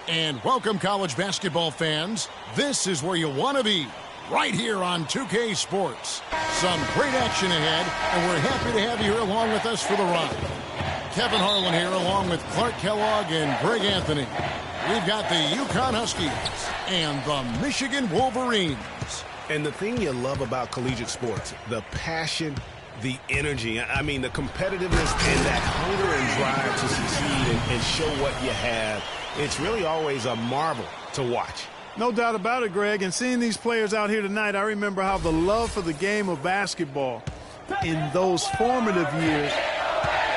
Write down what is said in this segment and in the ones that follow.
And welcome, college basketball fans. This is where you want to be, right here on 2K Sports. Some great action ahead, and we're happy to have you here along with us for the ride. Kevin Harlan here along with Clark Kellogg and Greg Anthony. We've got the UConn Huskies and the Michigan Wolverines. And the thing you love about collegiate sports, the passion, the energy, I mean the competitiveness and that hunger and drive to succeed and show what you have. It's really always a marvel to watch. No doubt about it, Greg. And seeing these players out here tonight, I remember how the love for the game of basketball in those formative years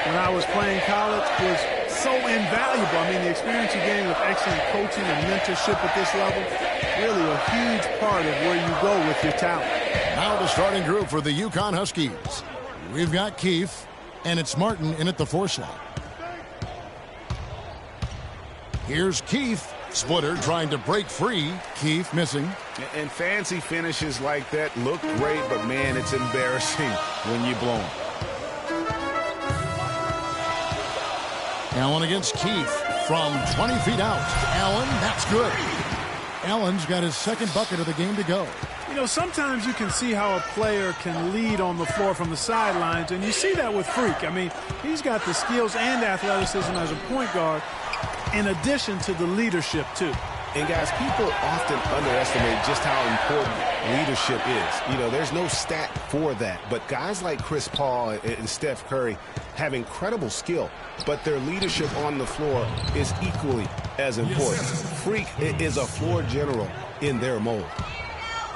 when I was playing college was so invaluable. I mean, the experience you gain with excellent coaching and mentorship at this level, really a huge part of where you go with your talent. Now the starting group for the UConn Huskies. We've got Keefe, and it's Martin in at the 4 slot. Here's Keefe. Splitter trying to break free. Keefe missing. And fancy finishes like that look great, but, man, it's embarrassing when you blow them. Allen against Keefe from 20 feet out. Allen, that's good. Allen's got his second bucket of the game to go. You know, sometimes you can see how a player can lead on the floor from the sidelines, and you see that with Freak. I mean, he's got the skills and athleticism as a point guard, in addition to the leadership, too. And, guys, people often underestimate just how important leadership is. You know, there's no stat for that. But guys like Chris Paul and Steph Curry have incredible skill, but their leadership on the floor is equally as important. Freak is a floor general in their mold.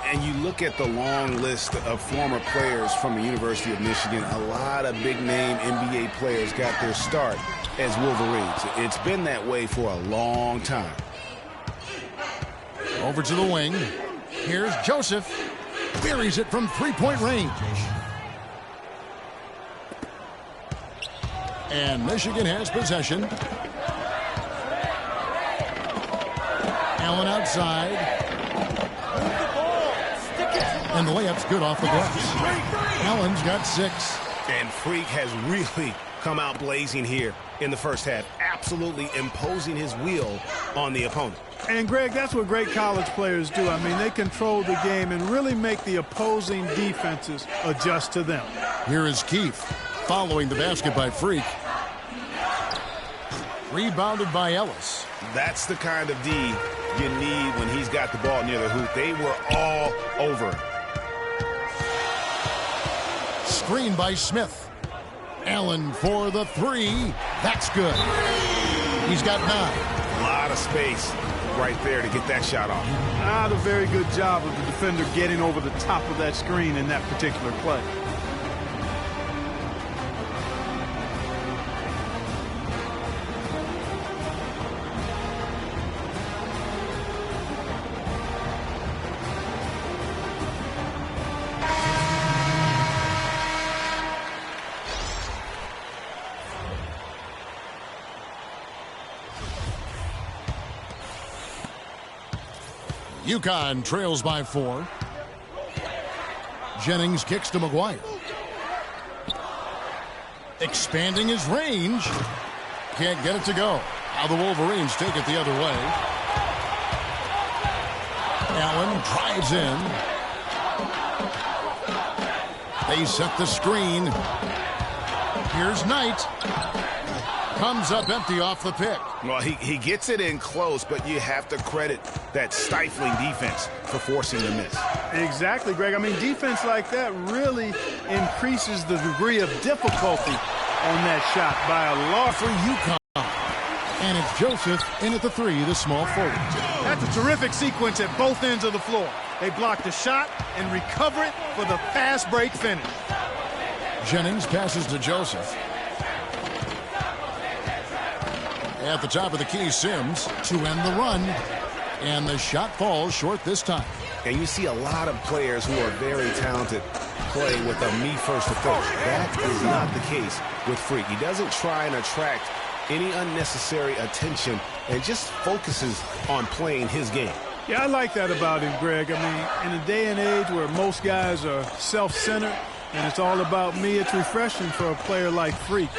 And you look at the long list of former players from the University of Michigan, a lot of big-name NBA players got their start as Wolverines. It's been that way for a long time. Over to the wing. Here's Joseph. Buries it from three-point range. And Michigan has possession. Allen outside. And the layup's good off the glass. Allen's got 6. And Freak has really come out blazing here in the first half, absolutely imposing his will on the opponent. And, Greg, that's what great college players do. I mean, they control the game and really make the opposing defenses adjust to them. Here is Keefe following the basket by Freak. Rebounded by Ellis. That's the kind of D you need when he's got the ball near the hoop. They were all over it. Screen by Smith. Allen for the 3. That's good. He's got 9. A lot of space right there to get that shot off. Not a very good job of the defender getting over the top of that screen in that particular play. UConn trails by 4. Jennings kicks to McGuire. Expanding his range. Can't get it to go. Now the Wolverines take it the other way. Allen drives in. They set the screen. Here's Knight. Comes up empty off the pick. Well, he gets it in close, but you have to credit that stifling defense for forcing the miss. Exactly, Greg. I mean, defense like that really increases the degree of difficulty on that shot by a lot. For UConn. And it's Joseph in at the 3, the small forward. That's a terrific sequence at both ends of the floor. They block the shot and recover it for the fast break finish. Jennings passes to Joseph. At the top of the key, Sims to end the run. And the shot falls short this time. And you see a lot of players who are very talented play with a me-first approach. That is not the case with Freak. He doesn't try and attract any unnecessary attention and just focuses on playing his game. Yeah, I like that about him, Greg. I mean, in a day and age where most guys are self-centered and it's all about me, it's refreshing for a player like Freak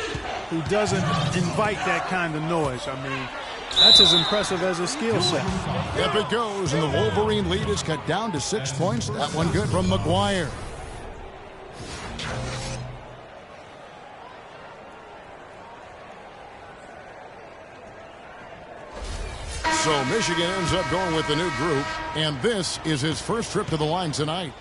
who doesn't invite that kind of noise. I mean, That's as impressive as his skill set. Up it goes, and the Wolverine lead is cut down to 6 points. That one good from McGuire. So Michigan ends up going with the new group, and this is his first trip to the line tonight.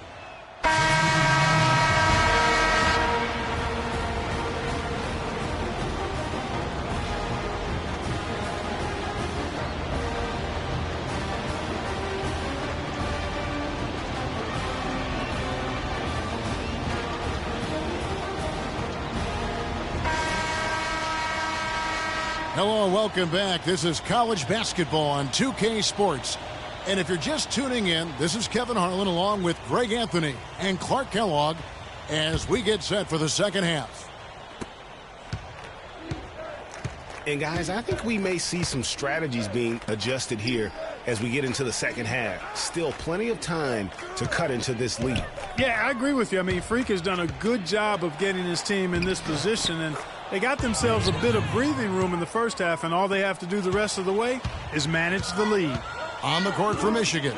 Hello, welcome back. This is college basketball on 2K Sports. And if you're just tuning in, this is Kevin Harlan along with Greg Anthony and Clark Kellogg as we get set for the second half. And guys, I think we may see some strategies being adjusted here as we get into the second half. Still plenty of time to cut into this lead. Yeah, I agree with you. I mean, Freak has done a good job of getting his team in this position, and they got themselves a bit of breathing room in the first half, and all they have to do the rest of the way is manage the lead. On the court for Michigan,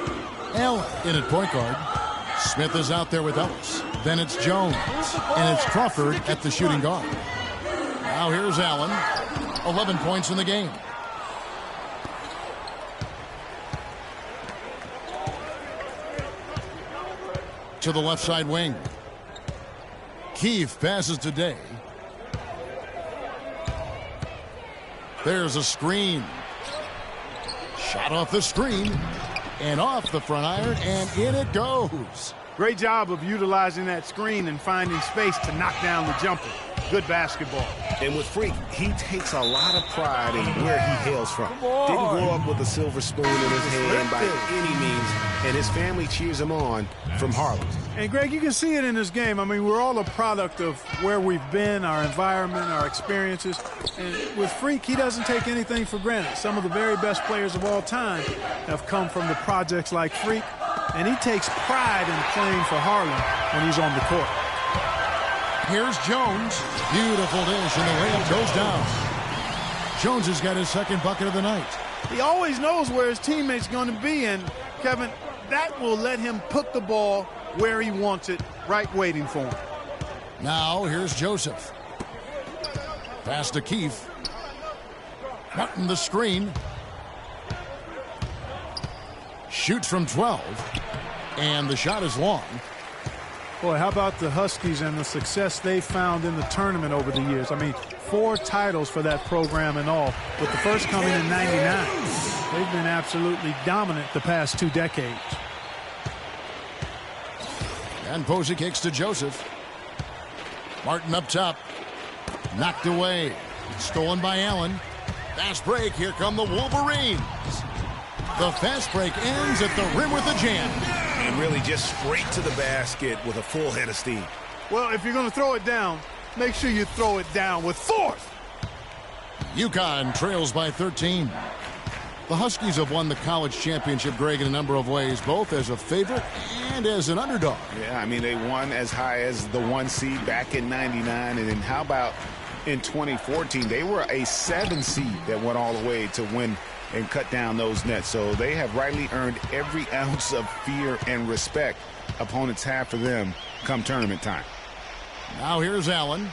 Allen in at point guard. Smith is out there with Ellis. Then it's Jones, and it's Crawford at the shooting guard. Now here's Allen, 11 points in the game. To the left side wing. Keefe passes to Day. There's a screen. Shot off the screen and off the front iron, and in it goes. Great job of utilizing that screen and finding space to knock down the jumper. Good basketball. And with Freak, he takes a lot of pride in where he hails from. Didn't grow up with a silver spoon in his hand by any means, and his family cheers him on from Harlem. And, Greg, you can see it in his game. I mean, we're all a product of where we've been, our environment, our experiences. And with Freak, he doesn't take anything for granted. Some of the very best players of all time have come from the projects like Freak, and he takes pride in playing for Harlem when he's on the court. Here's Jones. Beautiful dish, and the layup goes down. Jones has got his second bucket of the night. He always knows where his teammate's going to be, and, Kevin, that will let him put the ball where he wants it, right waiting for him. Now here's Joseph. Pass to Keefe. Cutting the screen. Shoots from 12. And the shot is long. Boy, how about the Huskies and the success they found in the tournament over the years? I mean, 4 titles for that program in all, with the first coming in '99. They've been absolutely dominant the past 2 decades. And Posey kicks to Joseph. Martin up top. Knocked away. Stolen by Allen. Fast break. Here come the Wolverines. The fast break ends at the rim with a jam. And really just straight to the basket with a full head of steam. Well, if you're going to throw it down, make sure you throw it down with force. UConn trails by 13. The Huskies have won the college championship, Greg, in a number of ways, both as a favorite and as an underdog. Yeah, I mean, they won as high as the 1 seed back in '99. And then how about in 2014? They were a 7 seed that went all the way to win and cut down those nets. So they have rightly earned every ounce of fear and respect opponents have for them come tournament time. Now here's Allen.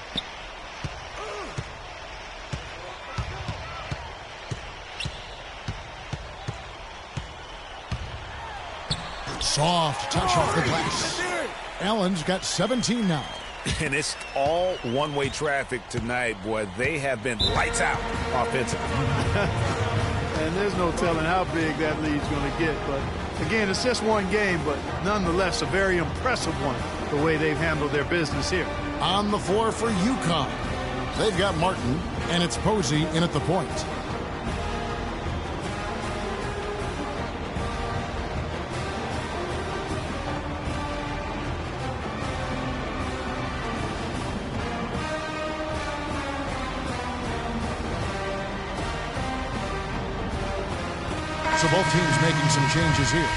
Soft touch off the glass. Allen's got 17 now. And it's all one-way traffic tonight, boy. They have been lights out offensively. And there's no telling how big that lead's going to get. But, again, it's just one game, but nonetheless a very impressive one, the way they've handled their business here. On the floor for UConn. They've got Martin, and it's Posey in at the point. So both teams making some changes here.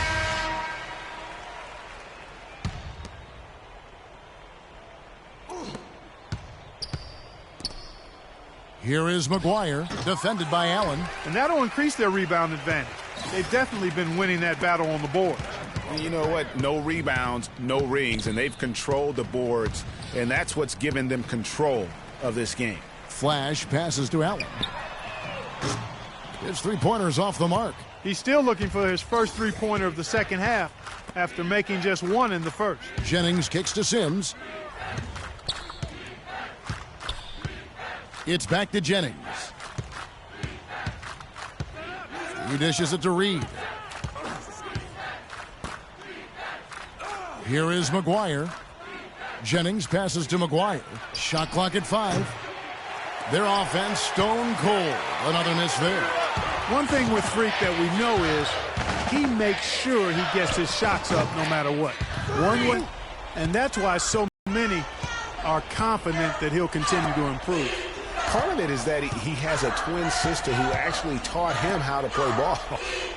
Here is McGuire, defended by Allen. And that'll increase their rebound advantage. They've definitely been winning that battle on the board. And you know what? No rebounds, no rings, and they've controlled the boards, and that's what's given them control of this game. Flash passes to Allen. His three-pointer's off the mark. He's still looking for his first three-pointer of the second half after making just one in the first. Jennings kicks to Sims. It's back to Jennings. He dishes it to Reed. Here is McGuire. Jennings passes to McGuire. Shot clock at 5. Their offense stone cold. Another miss there. One thing with Freak that we know is he makes sure he gets his shots up no matter what. One way, and that's why so many are confident that he'll continue to improve. Part of it is that he has a twin sister who actually taught him how to play ball.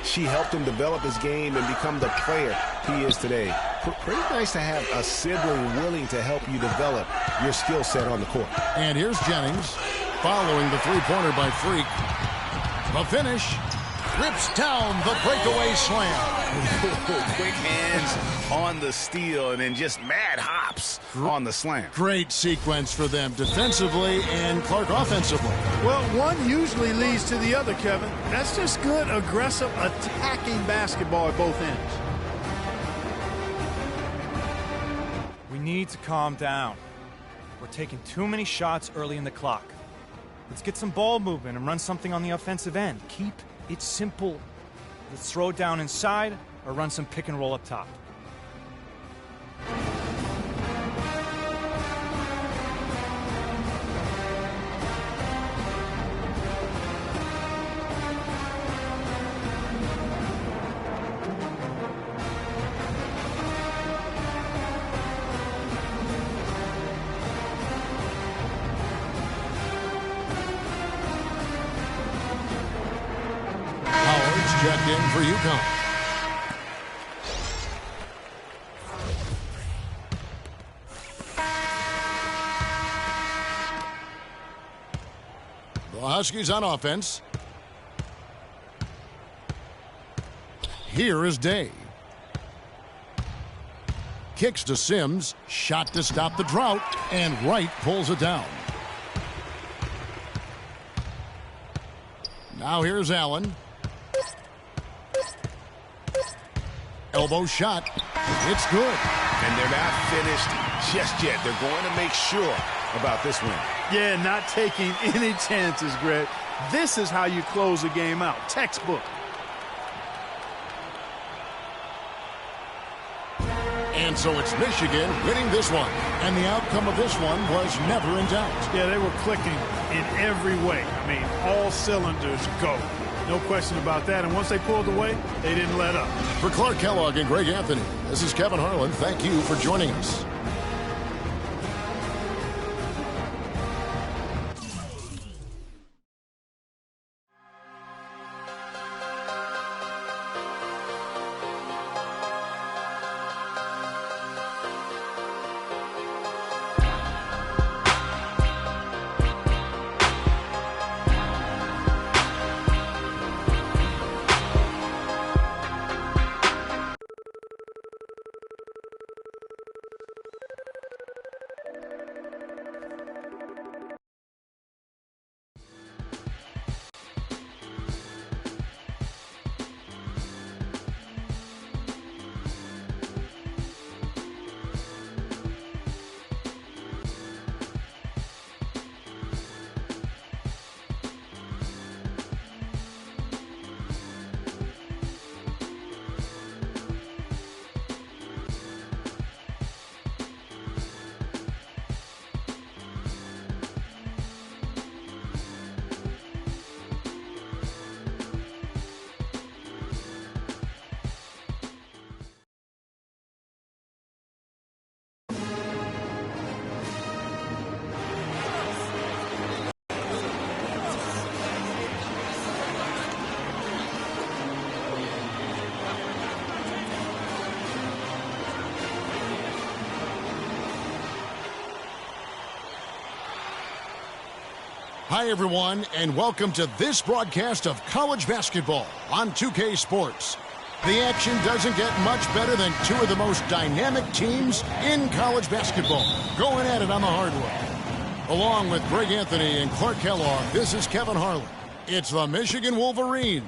She helped him develop his game and become the player he is today. Pretty nice to have a sibling willing to help you develop your skill set on the court. And here's Jennings following the three-pointer by Freak. The finish rips down the breakaway slam. Quick hands on the steal and then just mad hops on the slam. Great sequence for them defensively and Clark offensively. Well, one usually leads to the other, Kevin. That's just good, aggressive, attacking basketball at both ends. We need to calm down. We're taking too many shots early in the clock. Let's get some ball movement and run something on the offensive end. Keep it simple. Let's throw it down inside or run some pick and roll up top. Checked in for UConn. The Huskies on offense. Here is Day. Kicks to Sims. Shot to stop the drought. And Wright pulls it down. Now here's Allen. Elbow shot. It's good. And they're not finished just yet. They're going to make sure about this win. Yeah, not taking any chances, Greg. This is how you close a game out. Textbook. And so it's Michigan winning this one. And the outcome of this one was never in doubt. Yeah, they were clicking in every way. I mean, all cylinders go. No question about that. And once they pulled away, they didn't let up. For Clark Kellogg and Greg Anthony, this is Kevin Harlan. Thank you for joining us. Hi, everyone, and welcome to this broadcast of college basketball on 2K Sports. The action doesn't get much better than two of the most dynamic teams in college basketball going at it on the hardwood. Along with Greg Anthony and Clark Kellogg, this is Kevin Harlan. It's the Michigan Wolverines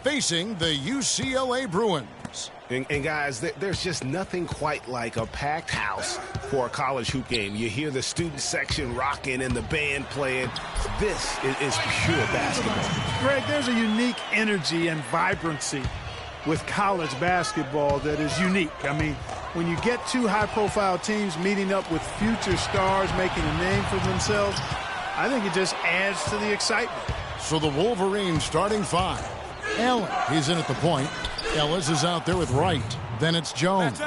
facing the UCLA Bruins. And guys, there's just nothing quite like a packed house for a college hoop game. You hear the student section rocking and the band playing. This is pure basketball. Greg, there's a unique energy and vibrancy with college basketball that is unique. I mean, when you get two high-profile teams meeting up with future stars making a name for themselves, I think it just adds to the excitement. So the Wolverines starting five. Allen, he's in at the point. Ellis is out there with Wright. Then it's Jones.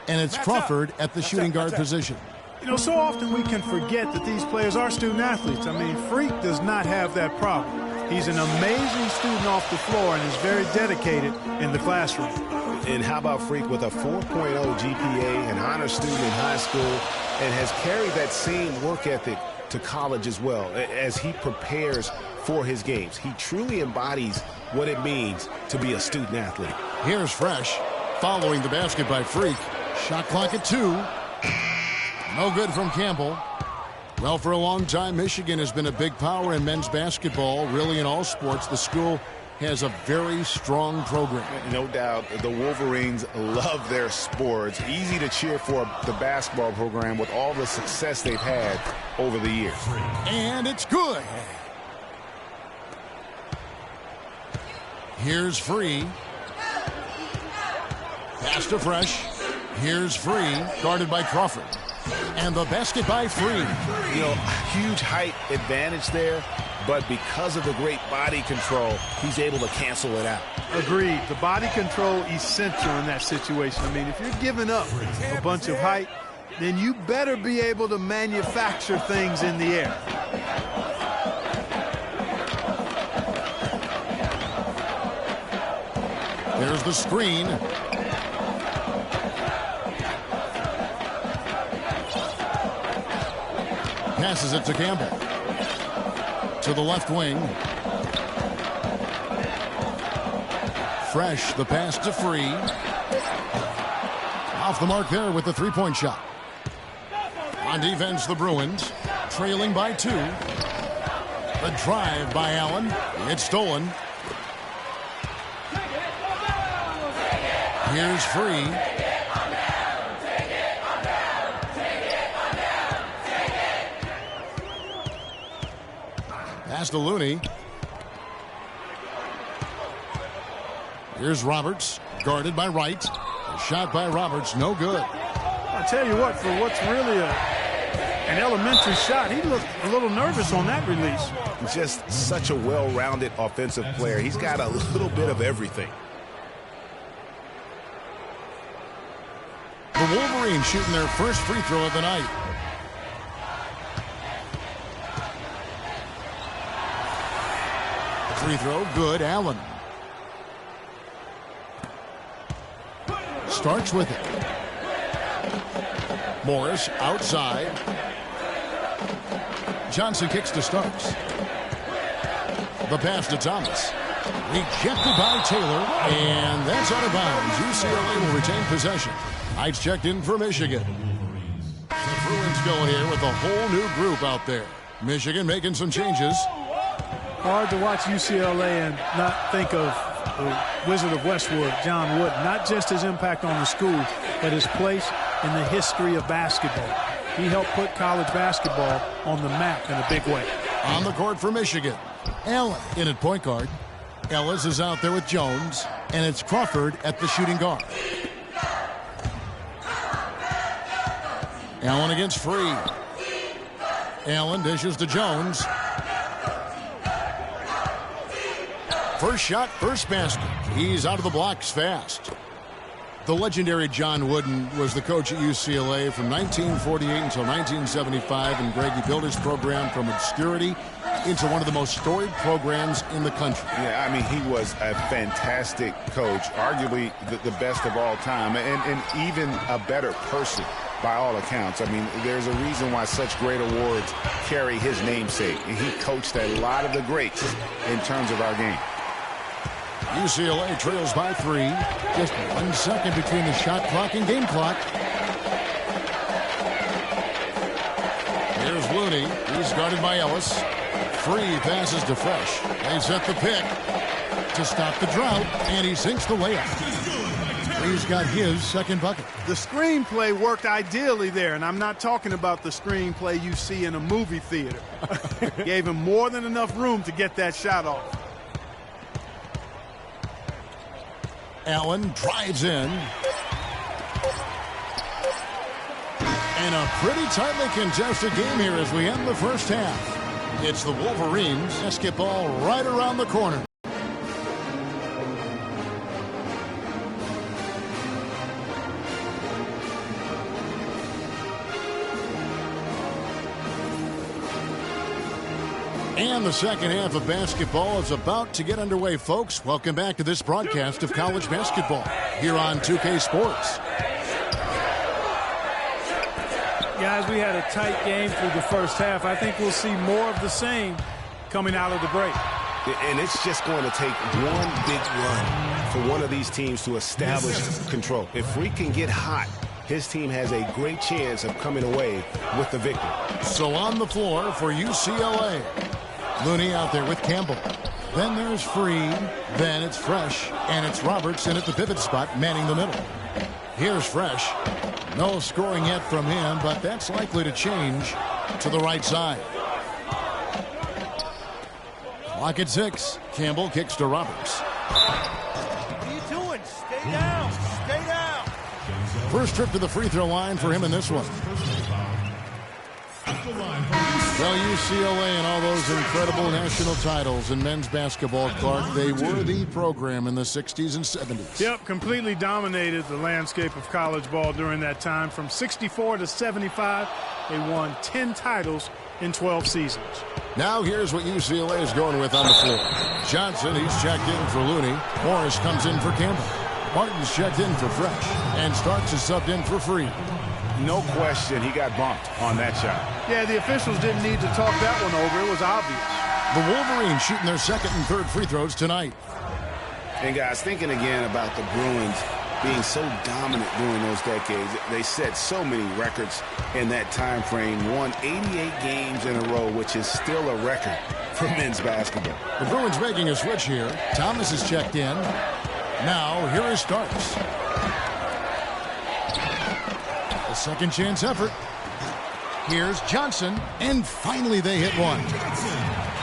And it's Crawford at the shooting guard position. You know, so often we can forget that these players are student athletes. I mean, Freak does not have that problem. He's an amazing student off the floor and is very dedicated in the classroom. And how about Freak with a 4.0 GPA, an honor student in high school, and has carried that same work ethic to college as well as he prepares for his games. He truly embodies what it means to be a student athlete. Here's Fresh following the basket by Freak. Shot clock at 2. No good from Campbell. Well, for a long time, Michigan has been a big power in men's basketball, really in all sports. The school has a very strong program. No doubt, the Wolverines love their sports. Easy to cheer for the basketball program with all the success they've had over the years. And it's good. Here's Free. Pass to Fresh. Here's Free, guarded by Crawford. And the basket by Free. You know, huge height advantage there, but because of the great body control, he's able to cancel it out. Agreed. The body control essential in that situation. I mean, if you're giving up a bunch of height, then you better be able to manufacture things in the air. There's the screen. Passes it to Campbell. To the left wing. Fresh, the pass to Free. Off the mark there with the three-point shot. On defense, the Bruins, trailing by 2. The drive by Allen. It's stolen. Here's Free. Pass to Looney. Here's Roberts, guarded by Wright. A shot by Roberts, no good. I'll tell you what, for what's really an elementary shot, he looked a little nervous on that release. Just such a well-rounded offensive player. He's got a little bit of everything. The Wolverines shooting their first free throw of the night. Free throw, good. Allen starts with it. Morris outside. Johnson kicks to Starks. The pass to Thomas. Rejected by Taylor, and that's out of bounds. UCLA will retain possession. Knights checked in for Michigan. The Bruins go here with a whole new group out there. Michigan making some changes. Hard to watch UCLA and not think of the Wizard of Westwood, John Wooden. Not just his impact on the school, but his place in the history of basketball. He helped put college basketball on the map in a big way. On the court for Michigan, Allen in at point guard. Ellis is out there with Jones, and it's Crawford at the shooting guard. Allen against Free. Allen dishes to Jones. First shot, first basket. He's out of the blocks fast. The legendary John Wooden was the coach at UCLA from 1948 until 1975, and Greg, he built his program from obscurity into one of the most storied programs in the country. Yeah, I mean, he was a fantastic coach, arguably the best of all time, and even a better person by all accounts. I mean, there's a reason why such great awards carry his namesake. And he coached a lot of the greats in terms of our game. UCLA trails by 3. Just 1 second between the shot clock and game clock. Here's Looney. He's guarded by Ellis. Free passes to Fresh. They set the pick to stop the drought, and he sinks the layup. He's got his second bucket. The screenplay worked ideally there, and I'm not talking about the screenplay you see in a movie theater. Gave him more than enough room to get that shot off. Allen drives in. And a pretty tightly contested game here as we end the first half. It's the Wolverines. Basketball right around the corner. And the second half of basketball is about to get underway, folks. Welcome back to this broadcast of college basketball here on 2K Sports. Guys, we had a tight game through the first half. I think we'll see more of the same coming out of the break. And it's just going to take one big run for one of these teams to establish control. If Free can get hot, his team has a great chance of coming away with the victory. So on the floor for UCLA. Looney out there with Campbell. Then there's Free. Then it's Fresh. And it's Robertson at the pivot spot, manning the middle. Here's Fresh. No scoring yet from him, but that's likely to change to the right side. Clock at 6. Campbell kicks to Roberts. What are you doing? Stay down. Stay down. First trip to the free throw line for him in this one. Well, UCLA and all those incredible national titles in men's basketball, Clark, they were the program in the 60s and 70s. Yep, completely dominated the landscape of college ball during that time. From 64 to 75, they won 10 titles in 12 seasons. Now here's what UCLA is going with on the floor. Johnson, he's checked in for Looney. Morris comes in for Campbell. Martin's checked in for Fresh. And Starks is subbed in for Free. No question he got bumped on that shot. Yeah, the officials didn't need to talk that one over. It was obvious. The Wolverines shooting their second and third free throws tonight. And guys, thinking again about the Bruins being so dominant during those decades, they set so many records in that time frame, won 88 games in a row, which is still a record for men's basketball. The Bruins making a switch here. Thomas is checked in. Now here is Starks. A second chance effort. Here's Johnson, and finally they hit one.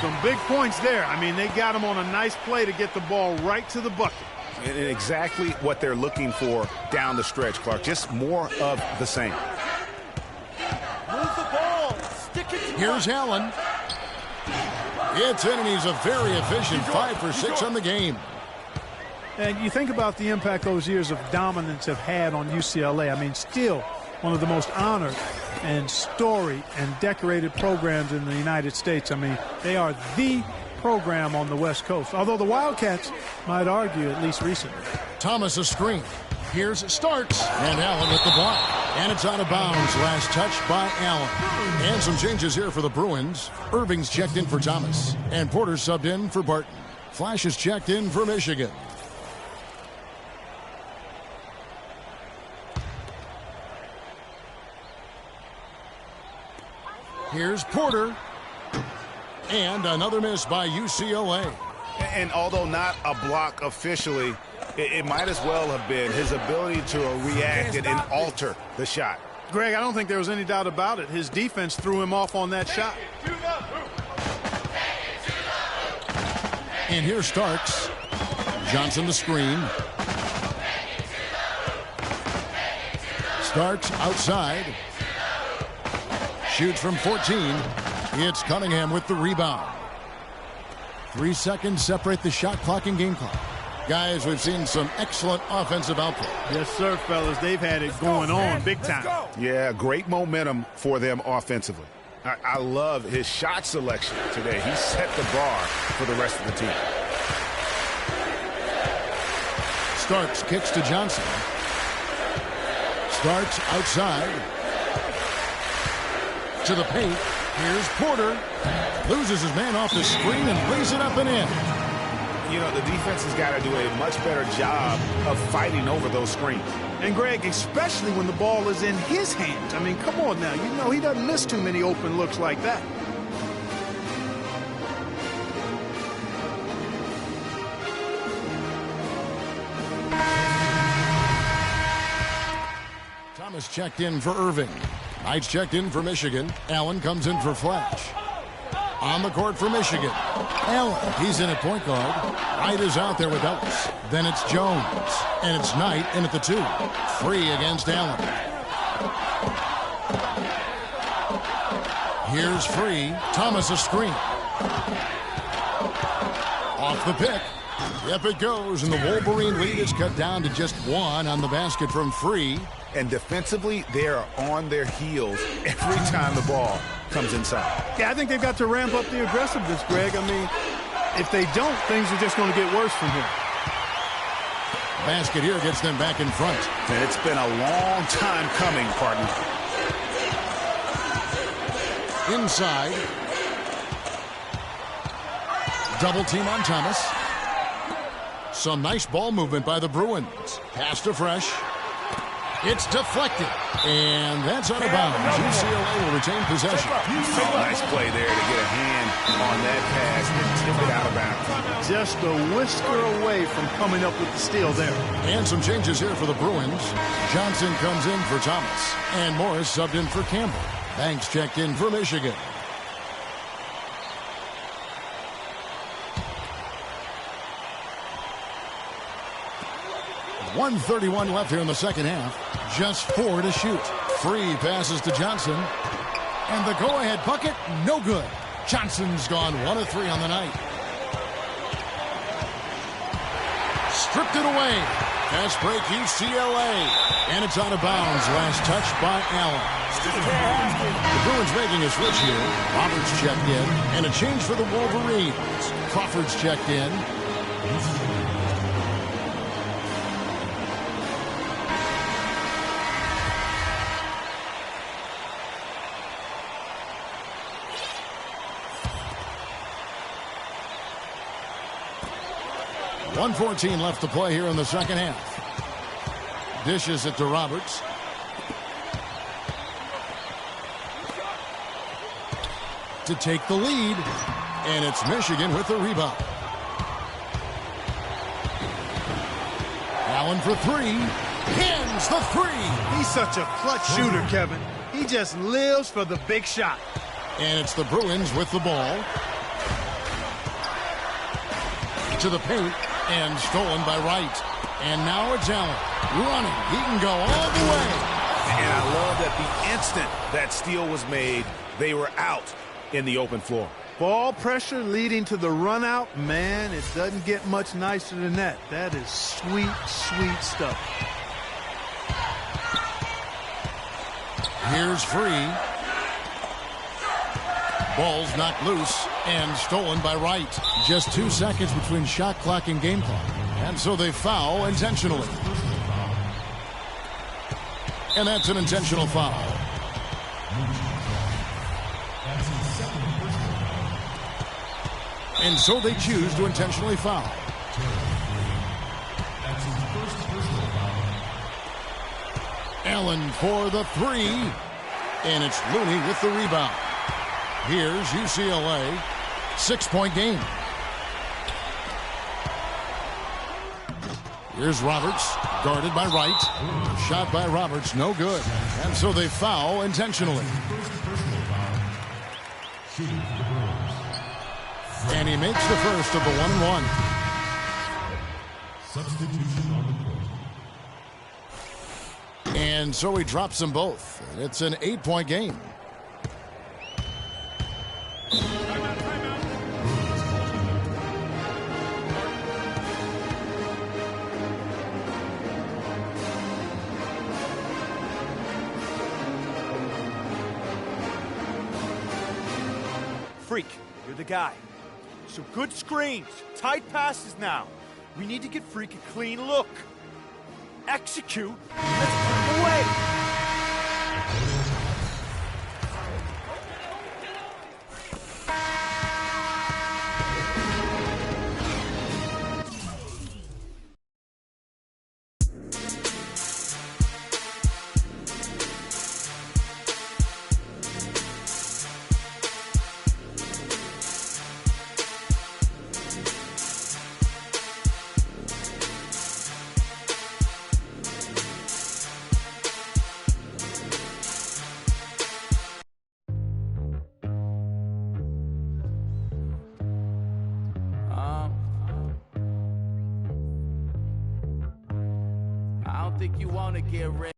Some big points there. I mean, they got him on a nice play to get the ball right to the bucket. And exactly what they're looking for down the stretch, Clark. Just more of the same. Move the ball. Stick it to Here's Allen. It's in, and he's a very efficient 5 for 6 on the game. And you think about the impact those years of dominance have had on UCLA. I mean, still one of the most honored and storied and decorated programs in the United States. I mean, they are the program on the West Coast, although the Wildcats might argue, at least recently. Thomas a screen. Here's Starks, and Allen with the block. And it's out of bounds. Last touch by Allen. And some changes here for the Bruins. Irving's checked in for Thomas, and Porter subbed in for Barton. Flash is checked in for Michigan. Here's Porter. And another miss by UCLA. And although not a block officially, it might as well have been his ability to react and alter the shot. Greg, I don't think there was any doubt about it. His defense threw him off on that shot. And here's Starks. Johnson the screen. Starks outside. Shoots from 14. It's Cunningham with the rebound. 3 seconds separate the shot clock and game clock. Guys, we've seen some excellent offensive output. Yes, sir, fellas. They've had it going on big time. Yeah, great momentum for them offensively. I love his shot selection today. He set the bar for the rest of the team. Starks kicks to Johnson. Starks outside. To the paint. Here's Porter. Loses his man off the screen and lays it up and in. You know, the defense has got to do a much better job of fighting over those screens. And, Greg, especially when the ball is in his hands. I mean, come on now. You know he doesn't miss too many open looks like that. Thomas checked in for Irving. Knight's checked in for Michigan. Allen comes in for Flash. On the court for Michigan. Allen, he's in at point guard. Wright is out there with Ellis. Then it's Jones. And it's Knight in at the 2. Free against Allen. Here's Free. Thomas a screen. Off the pick. Yep, it goes. And the Wolverine lead is cut down to just 1 on the basket from Free. And defensively, they are on their heels every time the ball comes inside. Yeah, I think they've got to ramp up the aggressiveness, Greg. I mean, if they don't, things are just going to get worse from here. Basket here gets them back in front. And it's been a long time coming, partner. Inside. Double team on Thomas. Some nice ball movement by the Bruins. Pass to Fresh. It's deflected. And that's out of bounds. UCLA will retain possession. Nice play there to get a hand on that pass and tip it out of bounds. Just a whisker away from coming up with the steal there. And some changes here for the Bruins. Johnson comes in for Thomas. And Morris subbed in for Campbell. Banks checked in for Michigan. .131 left here in the second half. Just 4 to shoot. Free passes to Johnson. And the go-ahead bucket, no good. Johnson's gone 1 of 3 on the night. Stripped it away. Fast break UCLA. And it's out of bounds. Last touch by Allen. The Bruins making a switch here. Roberts checked in. And a change for the Wolverines. Crawford's checked in. .114 left to play here in the second half. Dishes it to Roberts. To take the lead. And it's Michigan with the rebound. Allen for 3. Hands the 3. He's such a clutch shooter, Kevin. He just lives for the big shot. And it's the Bruins with the ball. To the paint. And stolen by Wright. And now it's Allen running. He can go all the way. And I love that the instant that steal was made, they were out in the open floor. Ball pressure leading to the run out. Man, it doesn't get much nicer than that. That is sweet, sweet stuff. Here's Free. Ball's knocked loose and stolen by Wright. Just 2 seconds between shot clock and game clock. And so they foul intentionally. And that's an intentional foul. And so they choose to intentionally foul. Allen for the 3. And it's Looney with the rebound. Here's UCLA. 6-point game. Here's Roberts, guarded by Wright. Shot by Roberts, no good. And so they foul intentionally. And he makes the first of the 1-1. Substitution on the court. And so he drops them both. It's an 8-point game. Freak, you're the guy. So good screens, tight passes now. We need to get Freak a clean look. Execute, let's put him away. I don't think you want to get ready.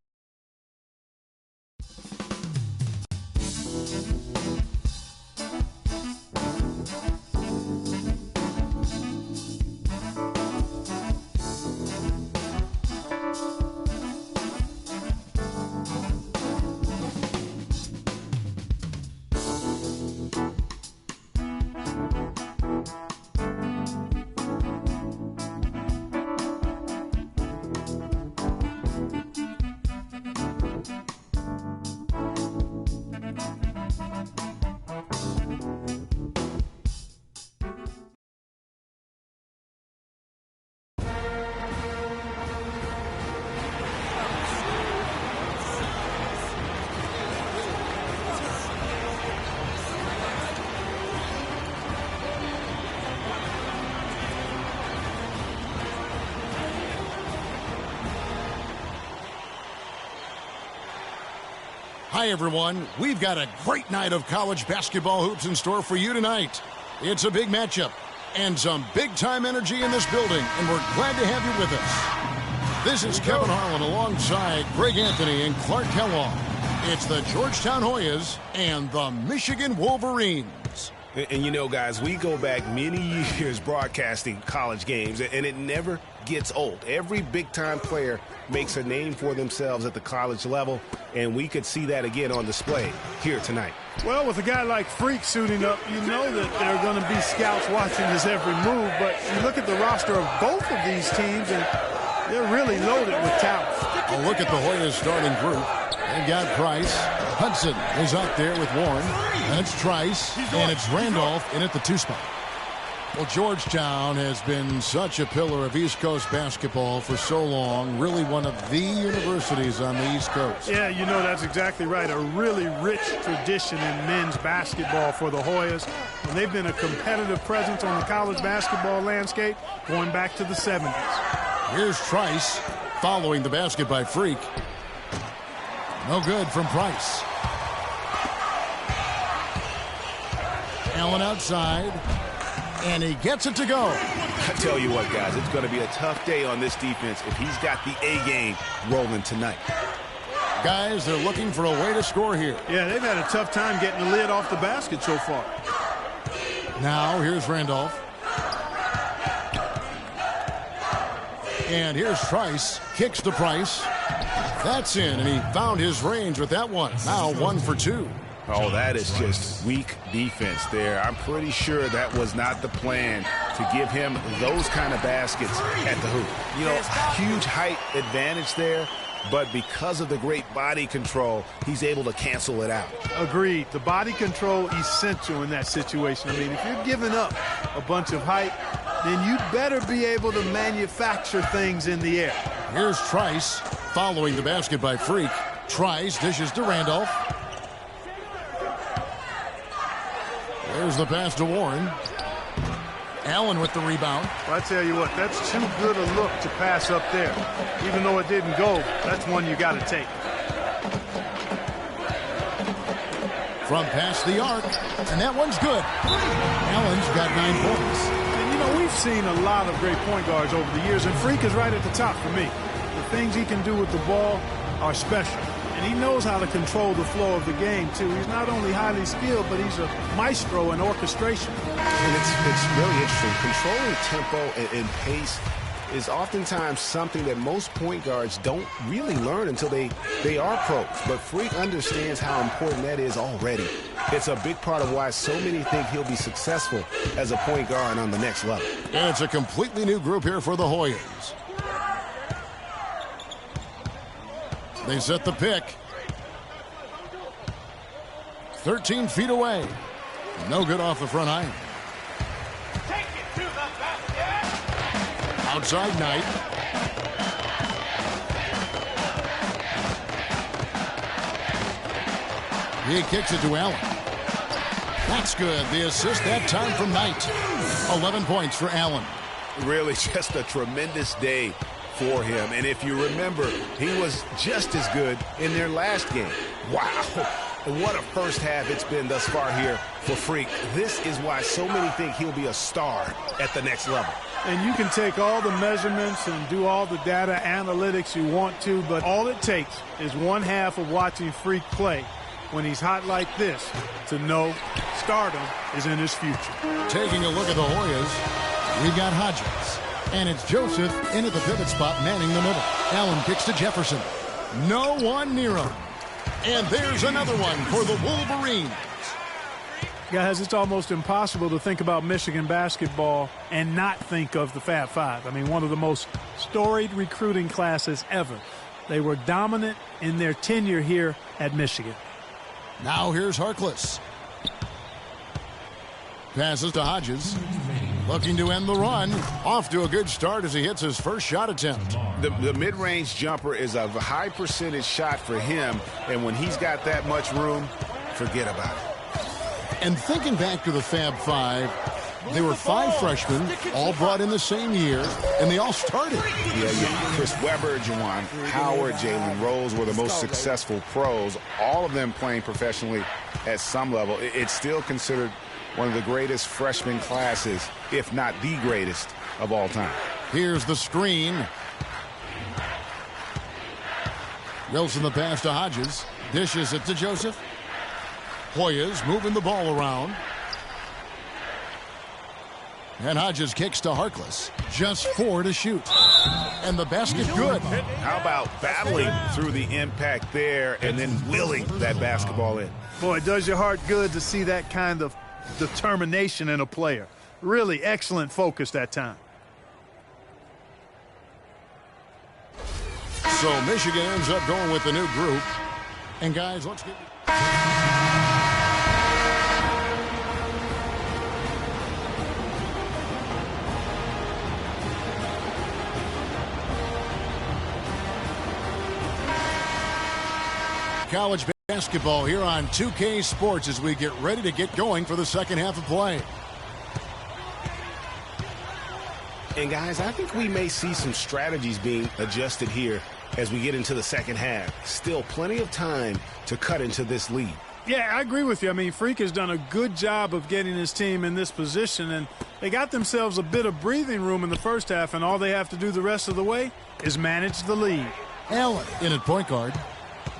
Hi, everyone. We've got a great night of college basketball hoops in store for you tonight. It's a big matchup and some big-time energy in this building, and we're glad to have you with us. This is Kevin Harlan alongside Greg Anthony and Clark Kellogg. It's the Georgetown Hoyas and the Michigan Wolverines. And you know, guys, we go back many years broadcasting college games, and it never gets old. Every big-time player makes a name for themselves at the college level, and we could see that again on display here tonight. Well, with a guy like Freak suiting up, you know that there are going to be scouts watching his every move, but you look at the roster of both of these teams, and they're really loaded with talent. A look at the Hoyas starting group. They've got Price. Hudson is up there with Warren. That's Trice, and it's Randolph in at the 2 spot. Well, Georgetown has been such a pillar of East Coast basketball for so long, really one of the universities on the East Coast. Yeah, you know, that's exactly right. A really rich tradition in men's basketball for the Hoyas. And they've been a competitive presence on the college basketball landscape going back to the 70s. Here's Trice following the basket by Freak. No good from Price. Allen outside. And he gets it to go. I tell you what, guys, it's going to be a tough day on this defense if he's got the A game rolling tonight. Guys, they're looking for a way to score here. Yeah, they've had a tough time getting the lid off the basket so far. Now, here's Randolph. And here's Trice. Kicks to Price. That's in, and he found his range with that one. Now 1 for 2. Oh, that is just weak defense there. I'm pretty sure that was not the plan to give him those kind of baskets at the hoop. You know, huge height advantage there, but because of the great body control, he's able to cancel it out. Agreed. The body control essential in that situation. I mean, if you're giving up a bunch of height, then you better be able to manufacture things in the air. Here's Trice following the basket by Freak. Trice dishes to Randolph. There's the pass to Warren. Allen with the rebound. Well, I tell you what, that's too good a look to pass up there. Even though it didn't go, that's one you got to take. From past the arc, and that one's good. Allen's got 9 points. And, you know, we've seen a lot of great point guards over the years, and Freak is right at the top for me. The things he can do with the ball are special. And he knows how to control the flow of the game, too. He's not only highly skilled, but he's a maestro in orchestration. And it's really interesting. Controlling tempo and pace is oftentimes something that most point guards don't really learn until they are pros. But Freak understands how important that is already. It's a big part of why so many think he'll be successful as a point guard on the next level. And it's a completely new group here for the Hoyas. They set the pick. 13 feet away. No good off the front iron. Take it to the basket. Outside Knight. He kicks it to Allen. That's good. The assist that time from Knight. 11 points for Allen. Really just a tremendous day for him. And if you remember, he was just as good in their last game. Wow. What a first half it's been thus far here for Freak. This is why so many think he'll be a star at the next level. And you can take all the measurements and do all the data analytics you want to, but all it takes is one half of watching Freak play when he's hot like this to know stardom is in his future. Taking a look at the Hoyas, we've got Hodges. And it's Joseph in at the pivot spot, manning the middle. Allen kicks to Jefferson. No one near him. And there's another one for the Wolverines. Guys, it's almost impossible to think about Michigan basketball and not think of the Fab Five. I mean, one of the most storied recruiting classes ever. They were dominant in their tenure here at Michigan. Now here's Harkless. Passes to Hodges. Looking to end the run. Off to a good start as he hits his first shot attempt. The mid-range jumper is a high percentage shot for him, and when he's got that much room, forget about it. And thinking back to the Fab Five, there were 5 freshmen, all brought in the same year, and they all started. Yeah. Chris Webber, Juwan Howard, Jalen Rose were the most successful pros, all of them playing professionally at some level. It's still considered one of the greatest freshman classes, if not the greatest of all time. Here's the screen. Wilson the pass to Hodges. Dishes it to Joseph. Hoyas moving the ball around. And Hodges kicks to Harkless. Just 4 to shoot. And the basket good. How about battling through the impact there and then willing that basketball in? Boy, it does your heart good to see that kind of determination in a player. Really excellent focus that time. So Michigan ends up going with the new group. And guys, let's get... college basketball here on 2K Sports as we get ready to get going for the second half of play. And guys, I think we may see some strategies being adjusted here as we get into the second half. Still plenty of time to cut into this lead. Yeah, I agree with you. I mean, Freak has done a good job of getting his team in this position, and they got themselves a bit of breathing room in the first half, and all they have to do the rest of the way is manage the lead. Allen in at point guard.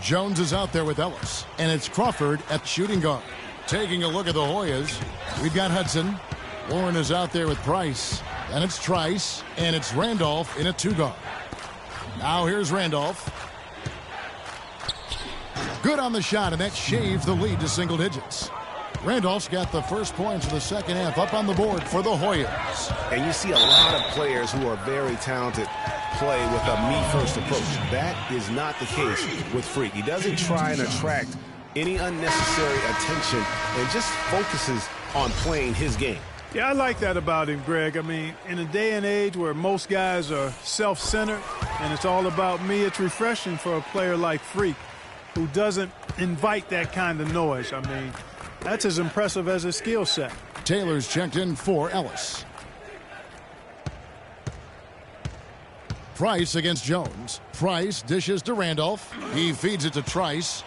Jones is out there with Ellis, and it's Crawford at shooting guard. Taking a look at the Hoyas, we've got Hudson. Warren is out there with Price, and it's Trice, and it's Randolph in a 2-guard. Now here's Randolph. Good on the shot, and that shaves the lead to single digits. Randolph's got the first points of the second half up on the board for the Hoyas. And you see a lot of players who are very talented play with a me-first approach. That is not the case with Freak. He doesn't try and attract any unnecessary attention and just focuses on playing his game. Yeah, I like that about him, Greg. I mean, in a day and age where most guys are self-centered and it's all about me, it's refreshing for a player like Freak who doesn't invite that kind of noise. I mean, that's as impressive as his skill set. Taylor's checked in for Ellis. Price against Jones. Price dishes to Randolph. He feeds it to Trice.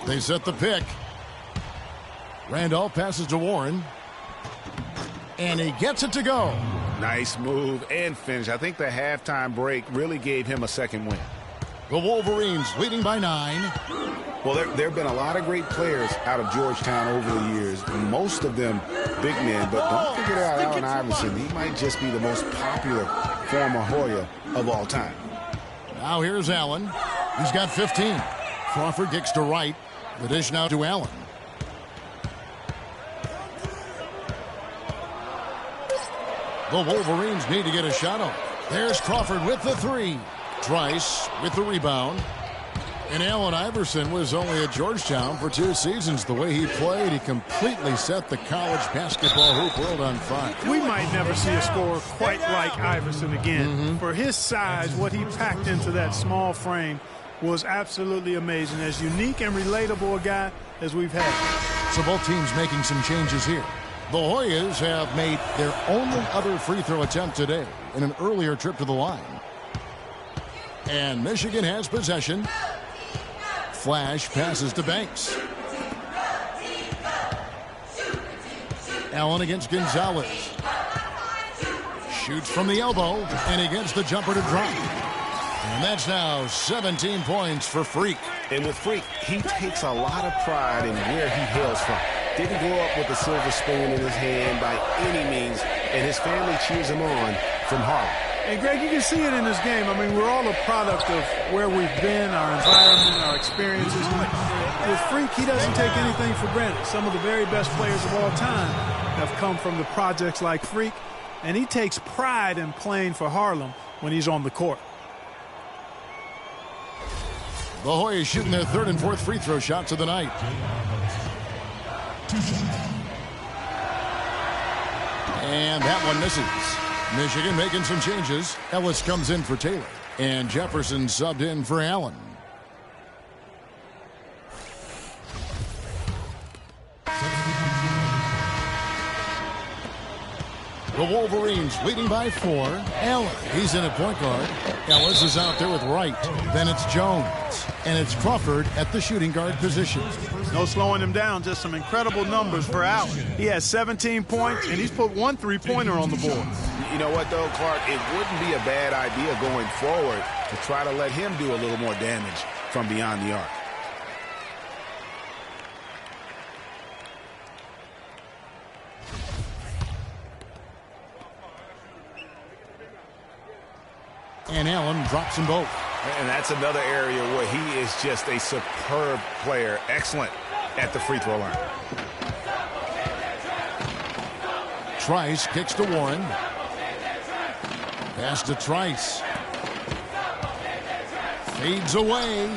They set the pick. Randolph passes to Warren. And he gets it to go. Nice move and finish. I think the halftime break really gave him a second win. The Wolverines leading by 9. Well, there have been a lot of great players out of Georgetown over the years, most of them big men, but don't forget about Allen Iverson. He might just be the most popular former Hoya of all time. Now here's Allen. He's got 15. Crawford kicks to right. The dish now to Allen. The Wolverines need to get a shot on. There's Crawford with the three. Trice with the rebound. And Allen Iverson was only at Georgetown for 2 seasons. The way he played, he completely set the college basketball hoop world on fire. We might never see a scorer quite like Iverson again. For his size, what he packed into that small frame was absolutely amazing. As unique and relatable a guy as we've had. So both teams making some changes here. The Hoyas have made their only other free throw attempt today in an earlier trip to the line. And Michigan has possession. Flash passes to Banks. Allen against Gonzalez. Shoots from the elbow, and he gets the jumper to drop. And that's now 17 points for Freak. And with Freak, he takes a lot of pride in where he hails from. Didn't grow up with a silver spoon in his hand by any means, and his family cheers him on from Harlem. And, Greg, you can see it in this game. I mean, we're all a product of where we've been, our environment, our experiences. With Freak, he doesn't take anything for granted. Some of the very best players of all time have come from the projects like Freak, and he takes pride in playing for Harlem when he's on the court. The Hoyas shooting their third and fourth free throw shots of the night. And that one misses. Michigan making some changes. Ellis comes in for Taylor. And Jefferson subbed in for Allen. The Wolverines leading by 4. Allen, he's in at point guard. Ellis is out there with Wright. Then it's Jones. And it's Crawford at the shooting guard position. No slowing him down, just some incredible numbers for Allen. He has 17 points, and he's put 1 3-pointer on the board. You know what, though, Clark? It wouldn't be a bad idea going forward to try to let him do a little more damage from beyond the arc. And Allen drops them both. And that's another area where he is just a superb player. Excellent at the free throw line. Trice kicks to Warren. Pass to Trice. Fades away.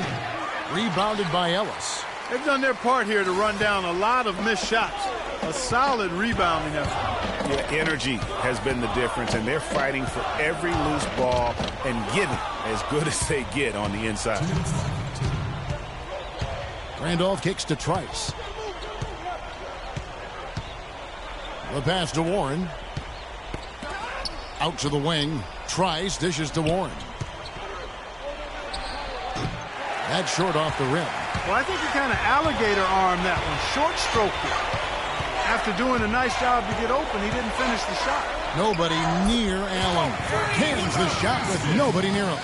Rebounded by Ellis. They've done their part here to run down a lot of missed shots. A solid rebounding effort. Yeah, energy has been the difference, and they're fighting for every loose ball and getting as good as they get on the inside. Randolph kicks to Trice. The pass to Warren. Out to the wing. Trice dishes to Warren. That's short off the rim. Well, I think he kind of alligator armed that one. Short stroked it. After doing a nice job to get open, he didn't finish the shot. Nobody near Allen. Cans the shot with nobody near him.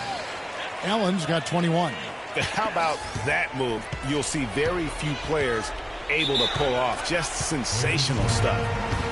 Allen's got 21. How about that move? You'll see very few players able to pull off. Just sensational stuff.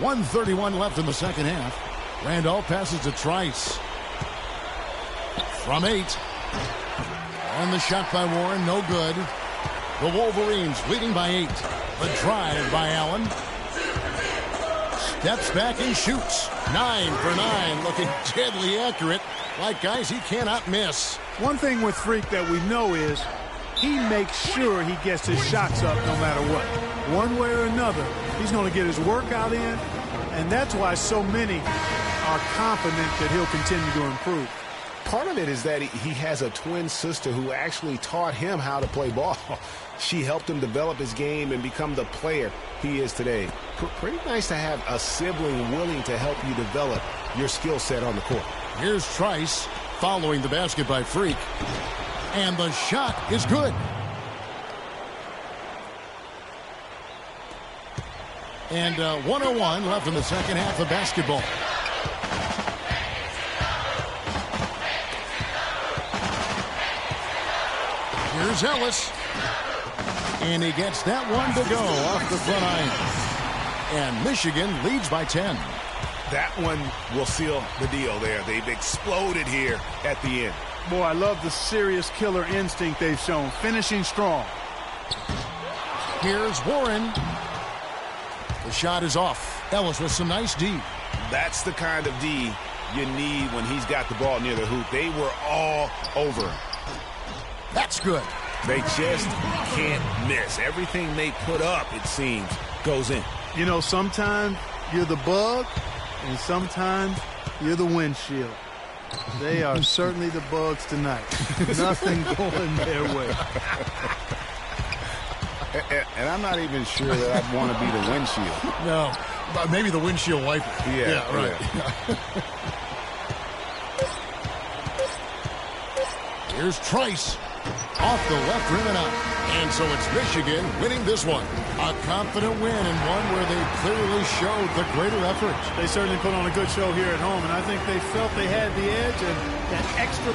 .131 left in the second half. Randolph passes to Trice. From 8. And the shot by Warren, no good. The Wolverines leading by 8. The drive by Allen. Steps back and shoots. 9 for 9, looking deadly accurate. Like guys he cannot miss. One thing with Freak that we know is he makes sure he gets his shots up no matter what. One way or another, he's going to get his workout in, and that's why so many are confident that he'll continue to improve. Part of it is that he has a twin sister who actually taught him how to play ball. She helped him develop his game and become the player he is today. Pretty nice to have a sibling willing to help you develop your skill set on the court. Here's Trice following the basket by Freak. And the shot is good. And 1:01 left in the second half of basketball. Here's Ellis. And he gets that one to go off the front iron. And Michigan leads by 10. That one will seal the deal there. They've exploded here at the end. Boy, I love the serious killer instinct they've shown. Finishing strong. Here's Warren. The shot is off. Ellis with some nice D. That's the kind of D you need when he's got the ball near the hoop. They were all over him. That's good. They just can't miss. Everything they put up, it seems, goes in. You know, sometimes you're the bug, and sometimes you're the windshield. They are certainly the bugs tonight. Nothing going their way. And I'm not even sure that I'd want to be the windshield. No, but maybe the windshield wiper. Yeah, right. Yeah. Here's Trice. Off the left rim and out. And so it's Michigan winning this one. A confident win and one where they clearly showed the greater effort. They certainly put on a good show here at home, and I think they felt they had the edge and that extra.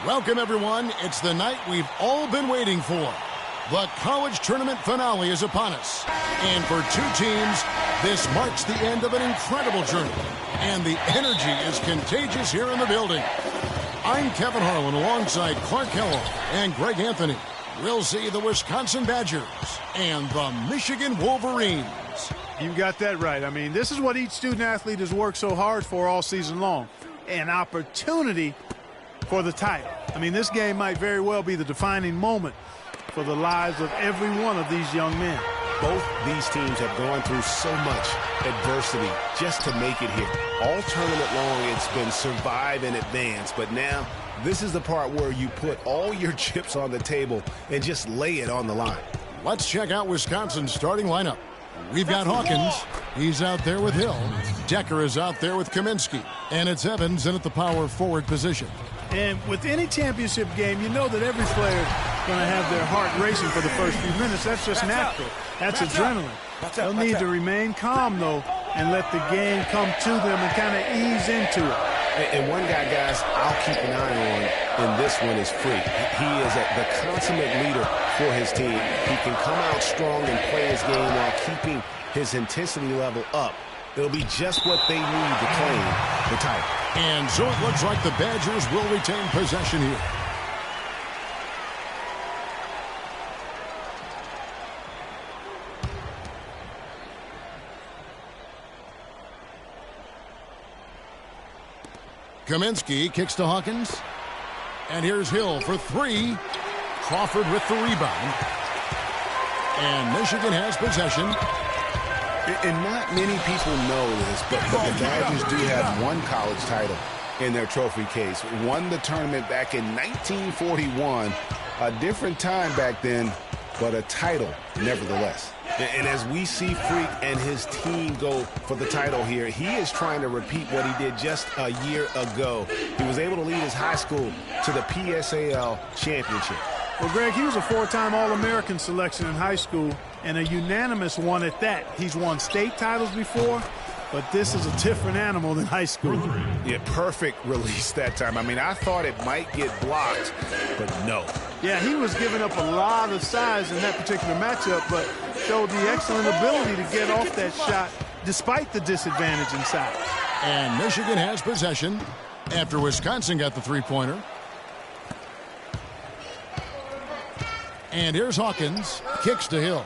Welcome, everyone. It's the night we've all been waiting for. The college tournament finale is upon us. And for two teams, this marks the end of an incredible journey. And the energy is contagious here in the building. I'm Kevin Harlan alongside Clark Kellogg and Greg Anthony. We'll see the Wisconsin Badgers and the Michigan Wolverines. You got that right. I mean, this is what each student-athlete has worked so hard for all season long. An opportunity for the title. I mean, this game might very well be the defining moment for the lives of every one of these young men. Both these teams have gone through so much adversity just to make it here. All tournament long, it's been survive and advance. But now, this is the part where you put all your chips on the table and just lay it on the line. Let's check out Wisconsin's starting lineup. We've got Hawkins. He's out there with Hill. Decker is out there with Kaminsky. And it's Evans in at the power forward position. And with any championship game, you know that every player is going to have their heart racing for the first few minutes. That's just natural. That's adrenaline. They'll need to remain calm, though, and let the game come to them and kind of ease into it. And one guy, guys, I'll keep an eye on in this one is Freak. He is the consummate leader for his team. He can come out strong and play his game while keeping his intensity level up. It'll be just what they need to claim the title. And so it looks like the Badgers will retain possession here. Kaminsky kicks to Hawkins. And here's Hill for three. Crawford with the rebound. And Michigan has possession. And not many people know this, but the Badgers do have one college title in their trophy case. Won the tournament back in 1941 A different time back then, but a title nevertheless. And as we see Freak and his team go for the title here, he is trying to repeat what he did just a year ago. He was able to lead his high school to the PSAL championship. Well, Greg, he was a 4-time All-American selection in high school and a unanimous one at that. He's won state titles before, but this is a different animal than high school. Yeah, perfect release that time. I mean, I thought it might get blocked, but no. Yeah, he was giving up a lot of size in that particular matchup, but showed the excellent ability to get off that shot despite the disadvantage in size. And Michigan has possession after Wisconsin got the three-pointer. And here's Hawkins, kicks to Hill.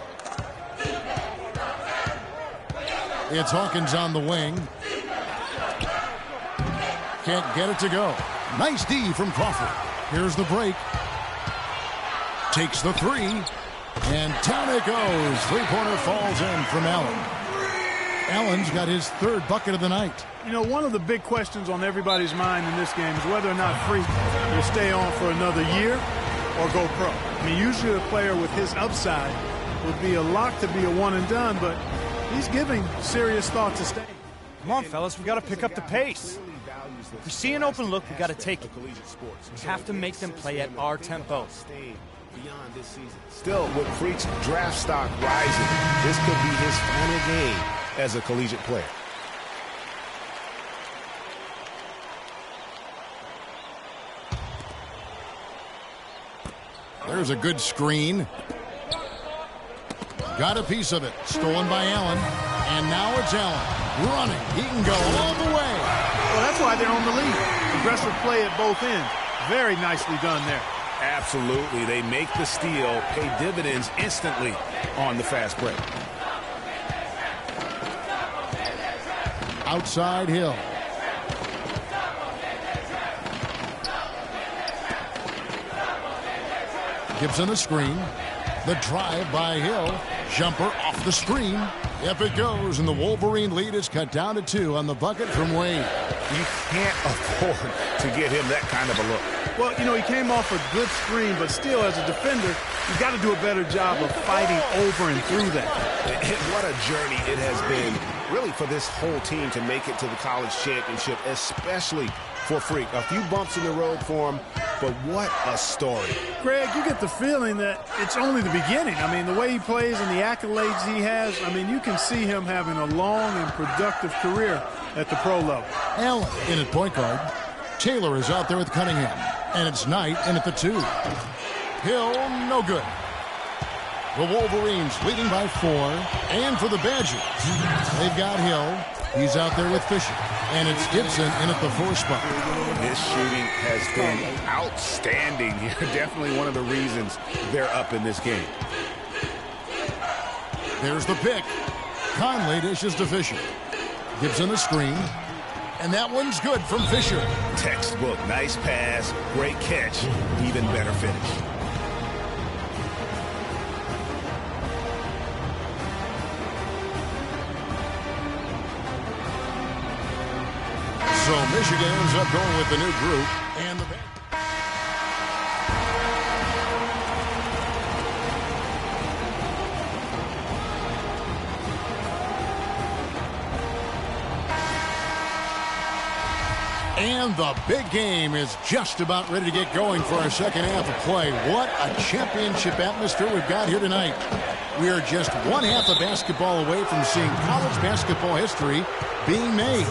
It's Hawkins on the wing. Can't get it to go. Nice D from Crawford. Here's the break. Takes the three. And down it goes. Three-pointer falls in from Allen. Allen's got his third bucket of the night. You know, one of the big questions on everybody's mind in this game is whether or not Freak will stay on for another year or go pro. I mean, usually a player with his upside would be a lock to be a one-and-done, but he's giving serious thought to staying. Come on, fellas, we got to pick up the pace. If we see an open look, we got to take it. We have to make them play at our tempo. Still, with Freak's draft stock rising, this could be his final game as a collegiate player. There's a good screen. Got a piece of it. Stolen by Allen. And now it's Allen running. He can go all the way. Well, that's why they're on the lead. Aggressive play at both ends. Very nicely done there. Absolutely. They make the steal, pay dividends instantly on the fast break. Outside Hill. Gibson the screen. The drive by Hill. Jumper off the screen. Up it goes, and the Wolverine lead is cut down to 2 on the bucket from Wade. You can't afford to get him that kind of a look. Well, you know, he came off a good screen, but still, as a defender, you got to do a better job of fighting over and through that. And what a journey it has been, really, for this whole team to make it to the college championship, especially for Freak. A few bumps in the road for him, but what a story. Greg, you get the feeling that it's only the beginning. I mean, the way he plays and the accolades he has, I mean, you can see him having a long and productive career at the pro level. Allen in at point guard. Taylor is out there with Cunningham. And it's Knight in at the 2. Hill, no good. The Wolverines leading by 4. And for the Badgers, they've got Hill. He's out there with Fisher. And it's Gibson in at the 4 spot. His shooting has been outstanding here. Definitely one of the reasons they're up in this game. There's the pick. Conley dishes to Fisher. Gibson the screen. And that one's good from Fisher. Textbook. Nice pass. Great catch. Even better finish. So Michigan ends up going with the new group. And the And the big game is just about ready to get going for our second half of play. What a championship atmosphere we've got here tonight. We are just one half of basketball away from seeing college basketball history being made.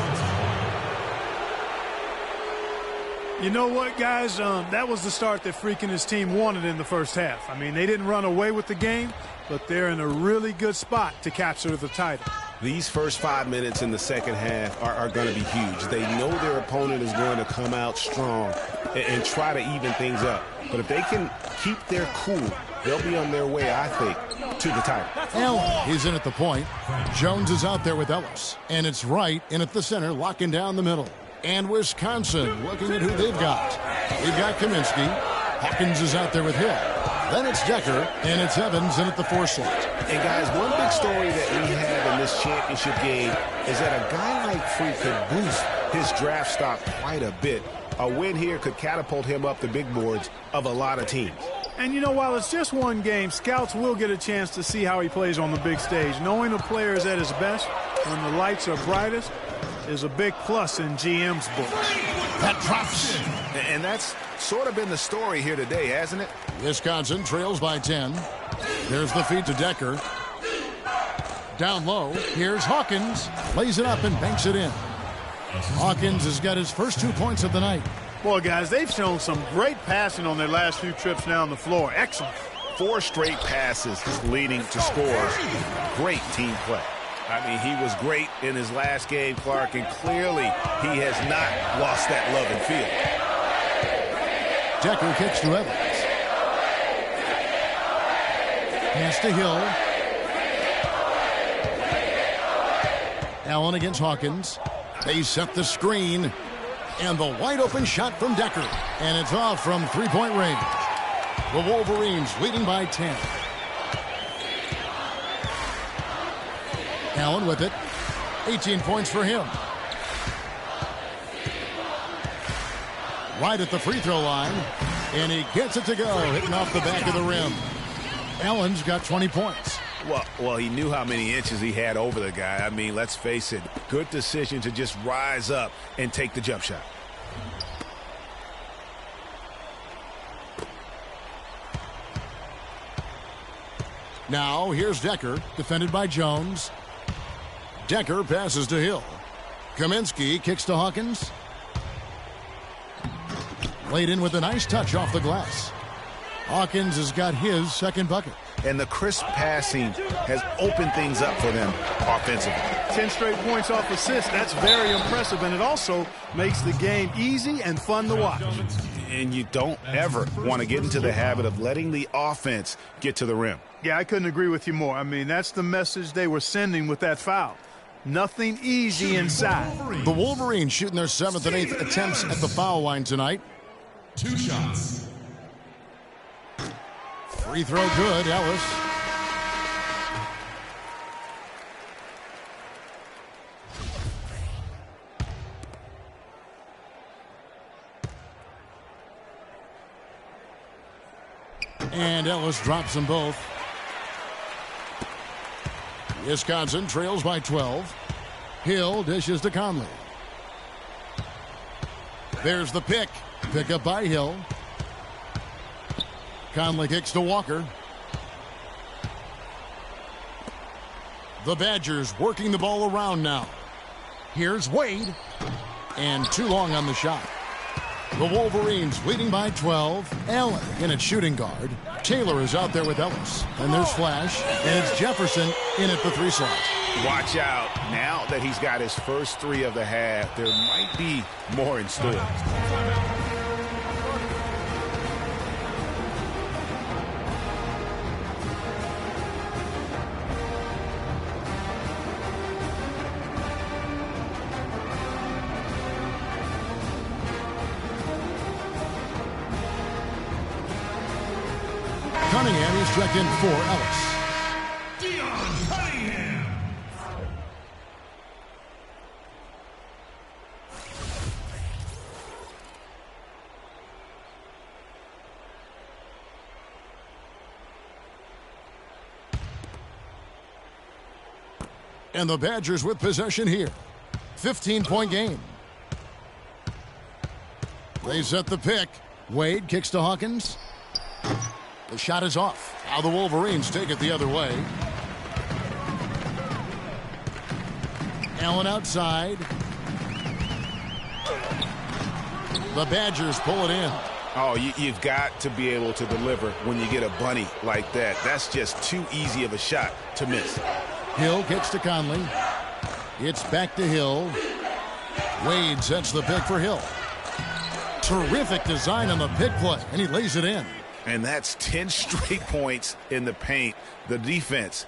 You know what, guys? That was the start that Freak and his team wanted in the first half. I mean, they didn't run away with the game, but they're in a really good spot to capture the title. These first 5 minutes in the second half are going to be huge. They know their opponent is going to come out strong and try to even things up. But if they can keep their cool, they'll be on their way, I think, to the title. Allen is in at the point. Jones is out there with Ellis. And it's Wright in at the center, locking down the middle. And Wisconsin looking at who they've got. They've got Kaminsky. Hawkins is out there with Hill. Then it's Decker, and it's Evans in at the 4 slot. And, guys, one big story that we have in this championship game is that a guy like Freak could boost his draft stock quite a bit. A win here could catapult him up the big boards of a lot of teams. And, you know, while it's just one game, scouts will get a chance to see how he plays on the big stage. Knowing a player is at his best when the lights are brightest is a big plus in GM's book. That drops. And that's sort of been the story here today, hasn't it? Wisconsin trails by 10. There's the feed to Decker. Down low, here's Hawkins. Lays it up and banks it in. Hawkins has got his first 2 points of the night. Boy, guys, they've shown some great passing on their last few trips down the floor. Excellent. 4 straight passes leading to scores. Great team play. I mean, he was great in his last game, Clark, and clearly he has not lost that love and feel. Decker kicks to Evans. Pass to Hill. Allen against Hawkins. They set the screen. And the wide open shot from Decker. And it's off from 3-point range. The Wolverines leading by 10. Allen with it. 18 points for him. Right at the free throw line. And he gets it to go, hitting off the back of the rim. Allen's got 20 points. Well, he knew how many inches he had over the guy. I mean, let's face it, good decision to just rise up and take the jump shot. Now, here's Decker, defended by Jones. Decker passes to Hill. Kaminsky kicks to Hawkins. Laid in with a nice touch off the glass. Hawkins has got his second bucket. And the crisp passing has opened things up for them offensively. 10 straight points off assists. That's very impressive, and it also makes the game easy and fun to watch. And you don't ever want to get into the habit of letting the offense get to the rim. Yeah, I couldn't agree with you more. I mean, that's the message they were sending with that foul. Nothing easy inside. The Wolverines shooting their 7th and 8th attempts at the foul line tonight. 2 shots. Free throw good, Ellis. And Ellis drops them both. Wisconsin trails by 12. Hill dishes to Conley. There's the pick. Pick up by Hill. Conley kicks to Walker. The Badgers working the ball around now. Here's Wade. And too long on the shot. The Wolverines leading by 12. Allen in at shooting guard. Taylor is out there with Ellis. And there's Flash. And it's Jefferson in at the 3 slot. Watch out. Now that he's got his first 3 of the half, there might be more in store. Cunningham is checked in for Ellis. Cunningham. And the Badgers with possession here. 15-point game. They set the pick. Wade kicks to Hawkins. The shot is off. Now the Wolverines take it the other way. Allen outside. The Badgers pull it in. Oh, you've got to be able to deliver when you get a bunny like that. That's just too easy of a shot to miss. Hill kicks to Conley. It's back to Hill. Wade sets the pick for Hill. Terrific design on the pick play, and he lays it in. And that's 10 straight points in the paint. The defense,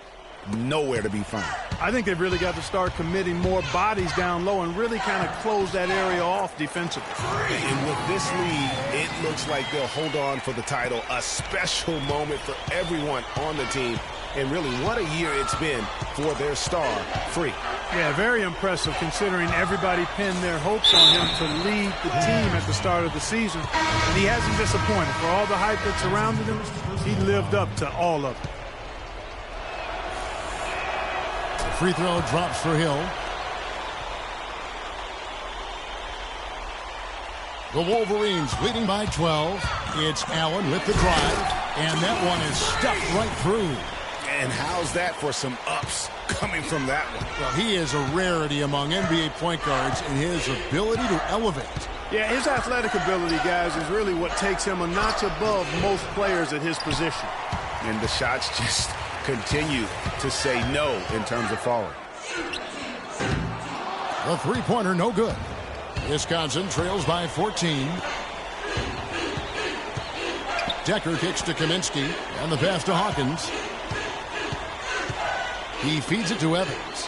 nowhere to be found. I think they've really got to start committing more bodies down low and really kind of close that area off defensively. And with this lead, it looks like they'll hold on for the title. A special moment for everyone on the team. And really, what a year it's been for their star, Free. Yeah, very impressive considering everybody pinned their hopes on him to lead the team at the start of the season. And he hasn't disappointed. For all the hype that surrounded him, he lived up to all of it. The free throw drops for Hill. The Wolverines leading by 12. It's Allen with the drive, and that one is stuffed right through. And how's that for some ups coming from that one? Well, he is a rarity among NBA point guards in his ability to elevate. Yeah, his athletic ability, guys, is really what takes him a notch above most players at his position. And the shots just continue to say no in terms of falling. The three-pointer, no good. Wisconsin trails by 14. Decker kicks to Kaminsky, and the pass to Hawkins. He feeds it to Evans.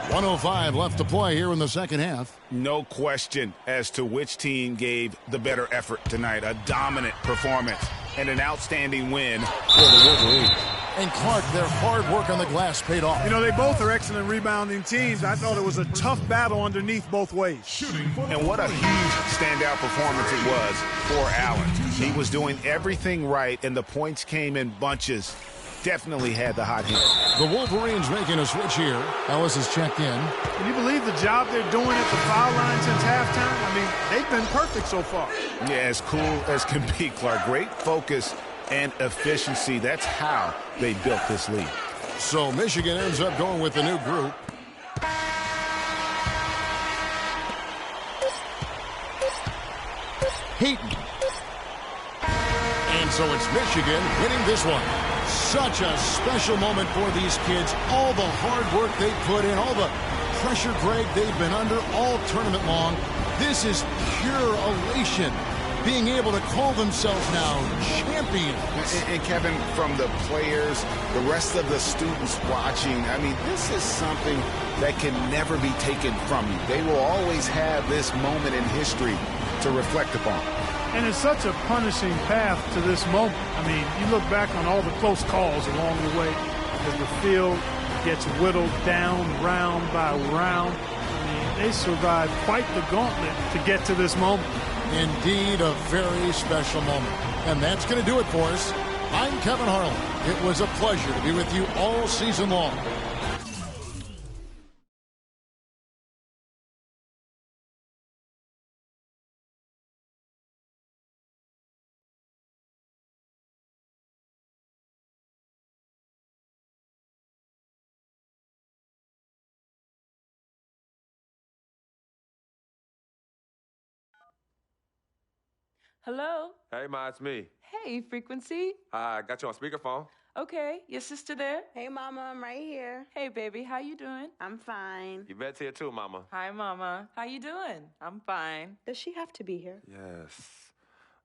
1:05 left to play here in the second half. No question as to which team gave the better effort tonight. A dominant performance and an outstanding win for the Wolverines. And Clark, their hard work on the glass paid off. You know, they both are excellent rebounding teams. I thought it was a tough battle underneath both ways. And what a huge standout performance it was for Allen. He was doing everything right, and the points came in bunches. Definitely had the hot hand. The Wolverines making a switch here. Ellis is checked in. Can you believe the job they're doing at the foul line since halftime? I mean, they've been perfect so far. Yeah, as cool as can be, Clark. Great focus and efficiency. That's how they built this lead. So Michigan ends up going with the new group. Heaton. And so it's Michigan winning this one. Such a special moment for these kids. All the hard work they put in, all the pressure, Greg, they've been under all tournament long. This is pure elation. Being able to call themselves now champions. And Kevin, from the players, the rest of the students watching, I mean, this is something that can never be taken from you. They will always have this moment in history to reflect upon. And it's such a punishing path to this moment. I mean, you look back on all the close calls along the way as the field gets whittled down round by round. I mean, they survived quite the gauntlet to get to this moment. Indeed, a very special moment. And that's going to do it for us. I'm Kevin Harlan. It was a pleasure to be with you all season long. Hello? Hey, Ma, it's me. Hey, Frequency. I got you on speakerphone. Okay, your sister there? Hey, Mama, I'm right here. Hey, baby, how you doing? I'm fine. Yvette's here too, Mama. Hi, Mama. How you doing? I'm fine. Does she have to be here? Yes.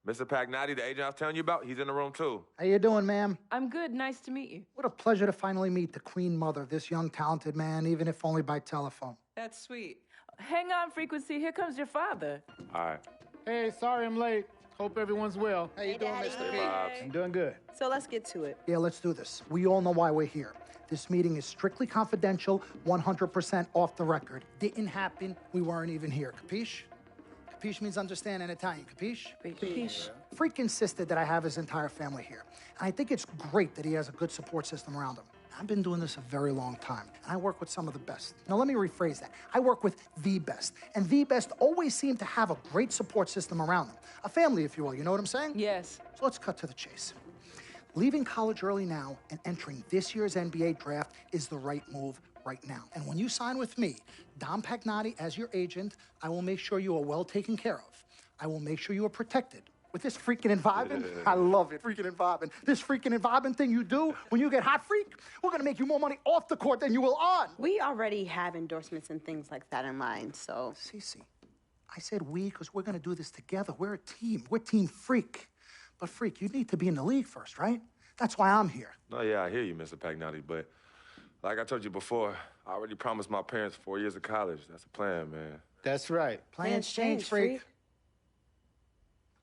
Mr. Pagnotti, the agent I was telling you about, he's in the room too. How you doing, ma'am? I'm good. Nice to meet you. What a pleasure to finally meet the queen mother of this young, talented man, even if only by telephone. That's sweet. Hang on, Frequency. Here comes your father. All right. Hey, sorry I'm late. Hope everyone's well. How you doing, Mr. P? I'm doing good. So let's get to it. Yeah, let's do this. We all know why we're here. This meeting is strictly confidential, 100% off the record. Didn't happen. We weren't even here. Capiche? Capiche means understand in Italian. Capiche? Capiche. Freak insisted that I have his entire family here. And I think it's great that he has a good support system around him. I've been doing this a very long time, and I work with some of the best. Now, let me rephrase that. I work with the best, and the best always seem to have a great support system around them. A family, if you will. You know what I'm saying? Yes. So let's cut to the chase. Leaving college early now and entering this year's NBA draft is the right move right now. And when you sign with me, Dom Pagnotti, as your agent, I will make sure you are well taken care of. I will make sure you are protected. With this freaking environment, I love it, freaking environment. This freaking environment thing you do when you get hot freak, we're gonna make you more money off the court than you will on. We already have endorsements and things like that in line, so. Cece, I said we because we're gonna do this together. We're a team. We're Team Freak. But Freak, you need to be in the league first, right? That's why I'm here. No, yeah, I hear you, Mr. Pagnotti, but like I told you before, I already promised my parents 4 years of college. That's a plan, man. That's right. Plans change, Freak.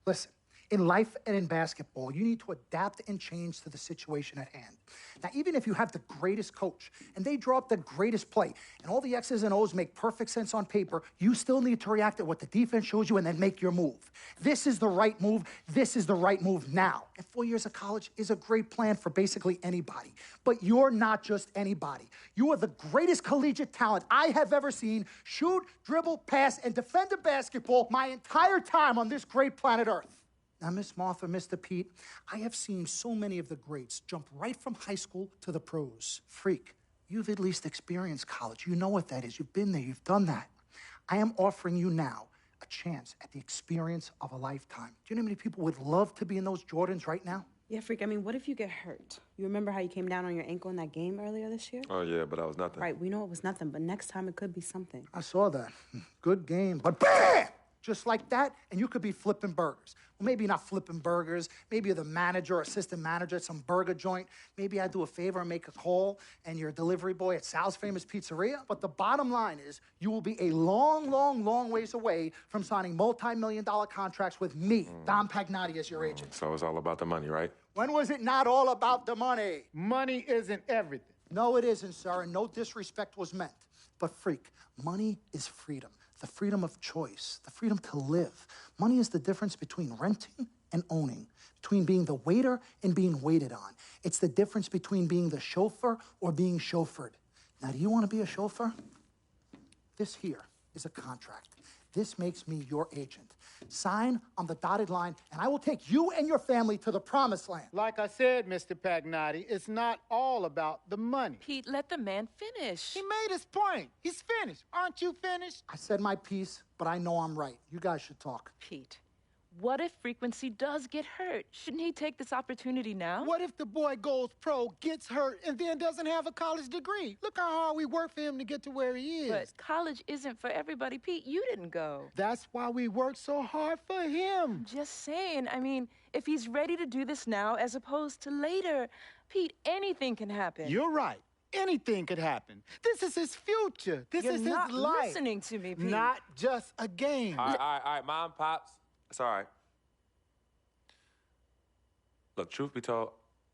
Listen. In life and in basketball, you need to adapt and change to the situation at hand. Now, even if you have the greatest coach and they draw up the greatest play and all the X's and O's make perfect sense on paper, you still need to react to what the defense shows you and then make your move. This is the right move. This is the right move now. And 4 years of college is a great plan for basically anybody. But you're not just anybody. You are the greatest collegiate talent I have ever seen shoot, dribble, pass, and defend a basketball my entire time on this great planet Earth. Now, Miss Martha, Mr. Pete, I have seen so many of the greats jump right from high school to the pros. Freak, you've at least experienced college. You know what that is. You've been there. You've done that. I am offering you now a chance at the experience of a lifetime. Do you know how many people would love to be in those Jordans right now? Yeah, Freak, I mean, what if you get hurt? You remember how you came down on your ankle in that game earlier this year? Oh, yeah, but that was nothing. Right, we know it was nothing, but next time it could be something. I saw that. Good game. But bam! Just like that, and you could be flipping burgers. Well, maybe not flipping burgers. Maybe you're the manager or assistant manager at some burger joint. Maybe I do a favor and make a call, and you're a delivery boy at Sal's Famous Pizzeria. But the bottom line is you will be a long, long, long ways away from signing multi-million-dollar contracts with me, Dom Pagnotti, as your agent. So it's all about the money, right? When was it not all about the money? Money isn't everything. No, it isn't, sir, and no disrespect was meant. But, Freak, money is freedom. The freedom of choice, the freedom to live. Money is the difference between renting and owning, between being the waiter and being waited on. It's the difference between being the chauffeur or being chauffeured. Now, do you want to be a chauffeur? This here is a contract. This makes me your agent. Sign on the dotted line, and I will take you and your family to the promised land. Like I said, Mr. Pagnotti, it's not all about the money. Pete, let the man finish. He made his point. He's finished. Aren't you finished? I said my piece, but I know I'm right. You guys should talk. Pete, what if Frequency does get hurt? Shouldn't he take this opportunity now? What if the boy goes pro, gets hurt, and then doesn't have a college degree? Look how hard we work for him to get to where he is. But college isn't for everybody. Pete, you didn't go. That's why we work so hard for him. Just saying. I mean, if he's ready to do this now as opposed to later, Pete, anything can happen. You're right. Anything could happen. This is his future. This is his life. You're not listening to me, Pete. Not just a game. All right, Mom, Pops. It's all right. Look, truth be told,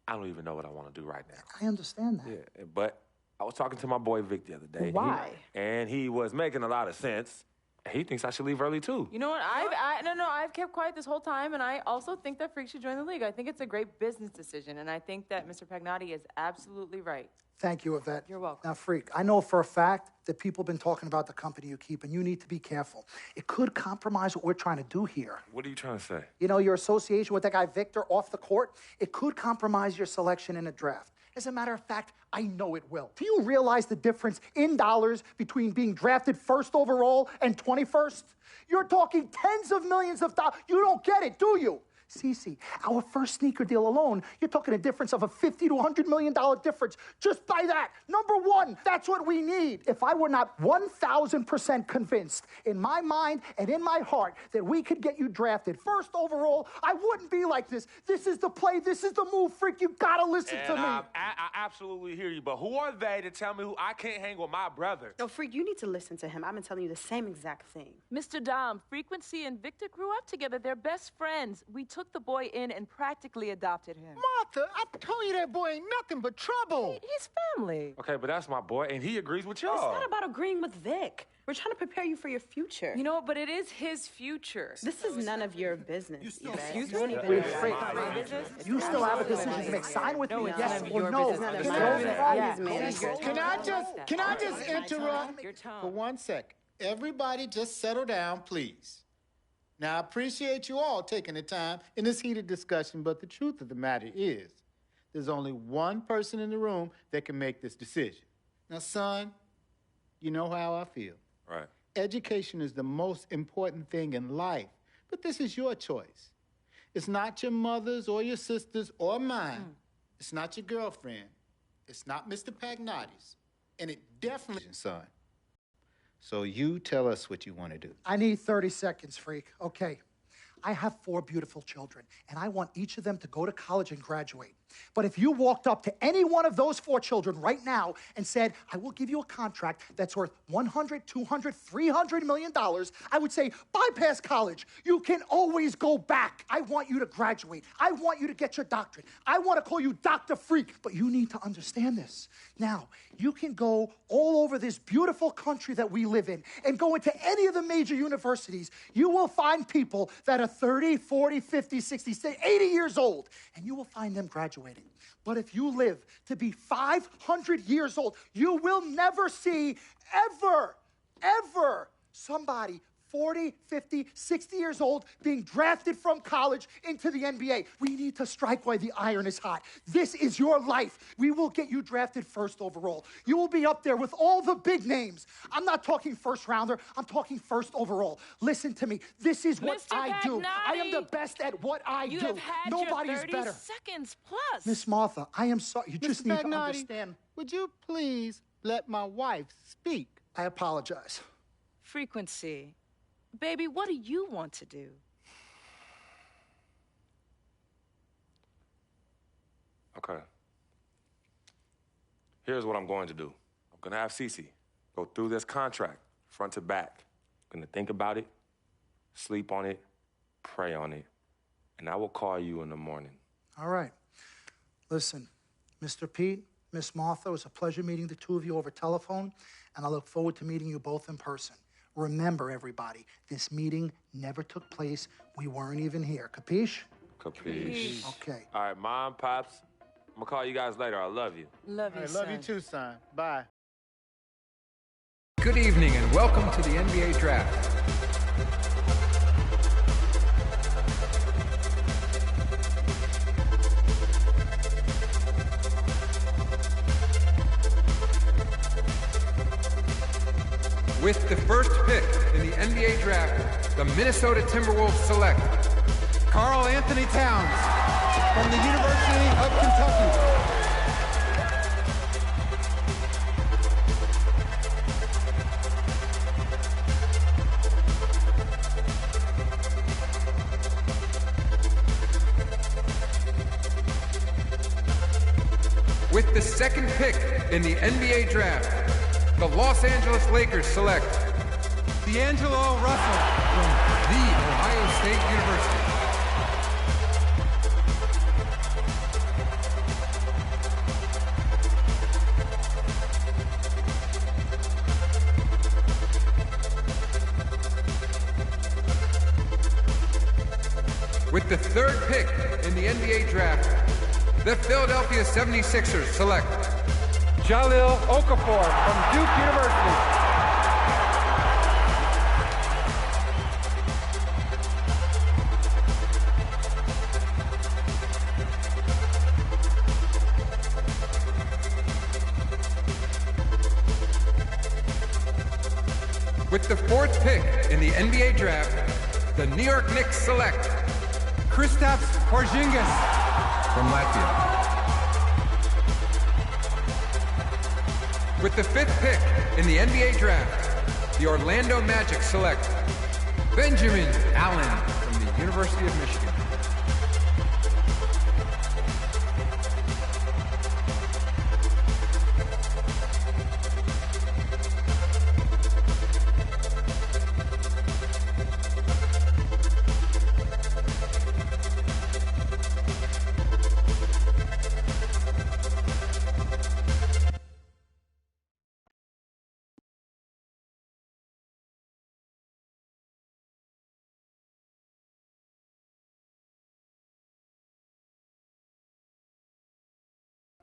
I don't even know what I want to do right now. I understand that. Yeah, but I was talking to my boy Vic the other day. Why? And he was making a lot of sense. He thinks I should leave early, too. You know what? I've kept quiet this whole time, and I also think that Freak should join the league. I think it's a great business decision, and I think that Mr. Pagnotti is absolutely right. Thank you, Yvette. You're welcome. Now, Freak, I know for a fact that people have been talking about the company you keep, and you need to be careful. It could compromise what we're trying to do here. What are you trying to say? You know, your association with that guy Victor off the court, it could compromise your selection in a draft. As a matter of fact, I know it will. Do you realize the difference in dollars between being drafted first overall and 21st? You're talking tens of millions of dollars. You don't get it, do you? Cece, our first sneaker deal alone, you're talking a difference of a $50 to $100 million difference just by that. Number one, that's what we need. If I were not 1,000% convinced in my mind and in my heart that we could get you drafted first overall, I wouldn't be like this. This is the play. This is the move, Freak. You gotta listen to me. I absolutely hear you, but who are they to tell me who I can't hang with my brother? No, Freak, you need to listen to him. I've been telling you the same exact thing. Mr. Dom, Frequency and Victor grew up together. They're best friends. We took the boy in and practically adopted him. Martha, I told you that boy ain't nothing but trouble. He's family. Okay, but that's my boy, and he agrees with y'all. It's not about agreeing with Vic. We're trying to prepare you for your future. You know what? But it is his future. This is none of your business. Excuse me? You still have a decision to make. Sign with me, yes or no. Can I just interrupt for 1 second? Everybody just settle down, please. Now, I appreciate you all taking the time in this heated discussion, but the truth of the matter is there's only one person in the room that can make this decision. Now, son, you know how I feel. Right. Education is the most important thing in life, but this is your choice. It's not your mother's or your sister's or mine. It's not your girlfriend. It's not Mr. Pagnotti's. And it definitely isn't, son. So you tell us what you want to do. I need 30 seconds, Freak. Okay. I have 4 beautiful children, and I want each of them to go to college and graduate. But if you walked up to any one of those 4 children right now and said, I will give you a contract that's worth $100, $200, $300 million, I would say, bypass college. You can always go back. I want you to graduate. I want you to get your doctorate. I want to call you Dr. Freak, but you need to understand this. Now, you can go all over this beautiful country that we live in and go into any of the major universities. You will find people that are 30, 40, 50, 60, 80 years old, and you will find them graduating. But if you live to be 500 years old, you will never see ever somebody 40, 50, 60 years old being drafted from college into the NBA. We need to strike while the iron is hot. This is your life. We will get you drafted first overall. You will be up there with all the big names. I'm not talking first rounder. I'm talking first overall. Listen to me. This is what I do. I am the best at what I do. You have had Nobody your 30 is better. seconds plus. Miss Martha, I am sorry. You just need to understand. Would you please let my wife speak? I apologize. Frequency. Baby, what do you want to do? Okay. Here's what I'm going to do. I'm going to have Cece go through this contract, front to back. I'm going to think about it, sleep on it, pray on it, and I will call you in the morning. All right. Listen, Mr. Pete, Miss Martha, it was a pleasure meeting the two of you over telephone, and I look forward to meeting you both in person. Remember, everybody, this meeting never took place. We weren't even here. Capiche? Capiche. Okay. All right, Mom, Pops, I'm going to call you guys later. I love you. Love you, son. Love you too, son. Bye. Good evening and welcome to the NBA Draft. With the first pick in the NBA Draft, the Minnesota Timberwolves select Karl Anthony Towns from the University of Kentucky. With the second pick in the NBA Draft, the Los Angeles Lakers select D'Angelo Russell from The Ohio State University. With the third pick in the NBA Draft, the Philadelphia 76ers select Jahlil Okafor from Duke University. With the fourth pick in the NBA Draft, the New York Knicks select Kristaps Porzingis from Latvia. With the fifth pick in the NBA Draft, the Orlando Magic select Benjamin Allen from the University of Michigan.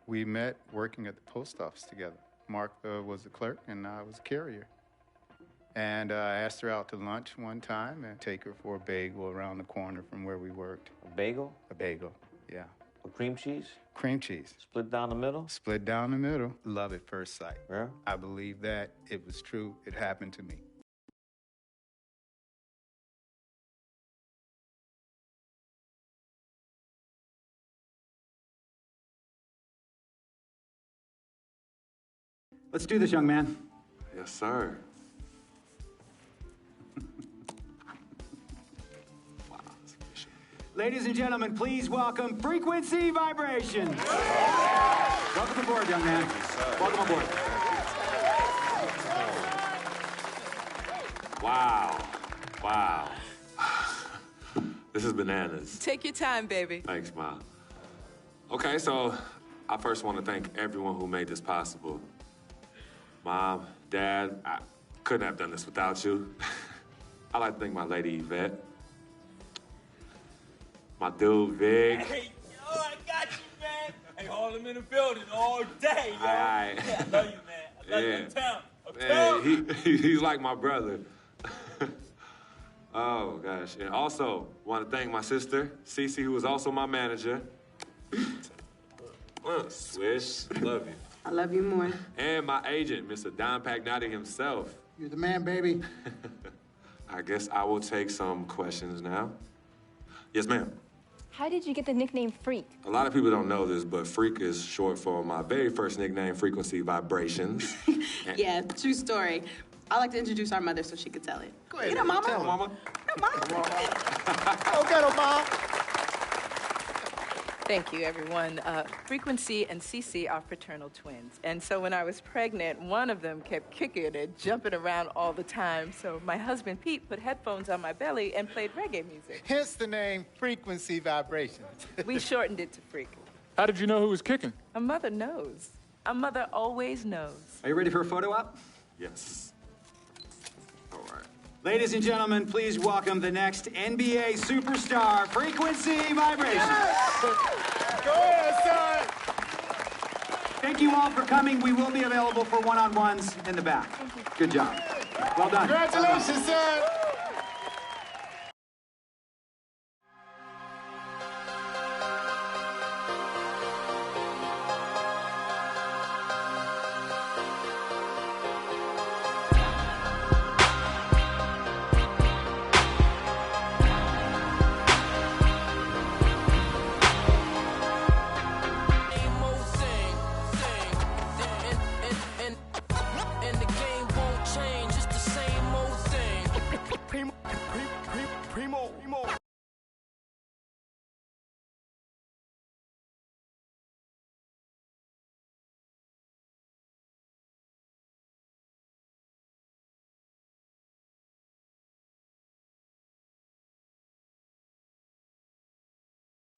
We met working at the post office together. Mark was the clerk and I was a carrier. And I asked her out to lunch one time and take her for a bagel around the corner from where we worked. A bagel? A bagel, yeah. With cream cheese? Cream cheese. Split down the middle? Split down the middle. Love at first sight. Yeah? I believe that. It was true. It happened to me. Let's do this, young man. Yes, sir. Wow, it's Ladies and gentlemen, please welcome Frequency Vibrations. Welcome aboard, young man. Welcome aboard. Wow. Wow. This is bananas. Take your time, baby. Thanks, Mom. Okay, so I first want to thank everyone who made this possible. Mom, Dad, I couldn't have done this without you. I'd like to thank my lady, Yvette. My dude, Vic. Hey, yo, I got you, man. Hey, hold him in the building all day, yo. Aye. Yeah, I love you, man. I love you. Yeah, he's like my brother. Oh, gosh. And also, want to thank my sister, Cece, who is also my manager. Swish, love you. I love you more. And my agent, Mr. Don Pagnotti himself. You're the man, baby. I guess I will take some questions now. Yes, ma'am. How did you get the nickname Freak? A lot of people don't know this, but Freak is short for my very first nickname, Frequency Vibrations. Yeah, true story. I like to introduce our mother so she could tell it. Go ahead. You know, Mama. Tell her, Mama. No, Mama. Go get her, Mom. Thank you, everyone. Frequency and Cece are fraternal twins. And so when I was pregnant, one of them kept kicking and jumping around all the time. So my husband, Pete, put headphones on my belly and played reggae music. Hence the name Frequency Vibrations. We shortened it to Freak. How did you know who was kicking? A mother knows. A mother always knows. Are you ready for a photo op? Yes. All right. Ladies and gentlemen, please welcome the next NBA superstar, Frequency Vibrations. Go ahead, son. Thank you all for coming. We will be available for one-on-ones in the back. Good job. Well done. Congratulations, son.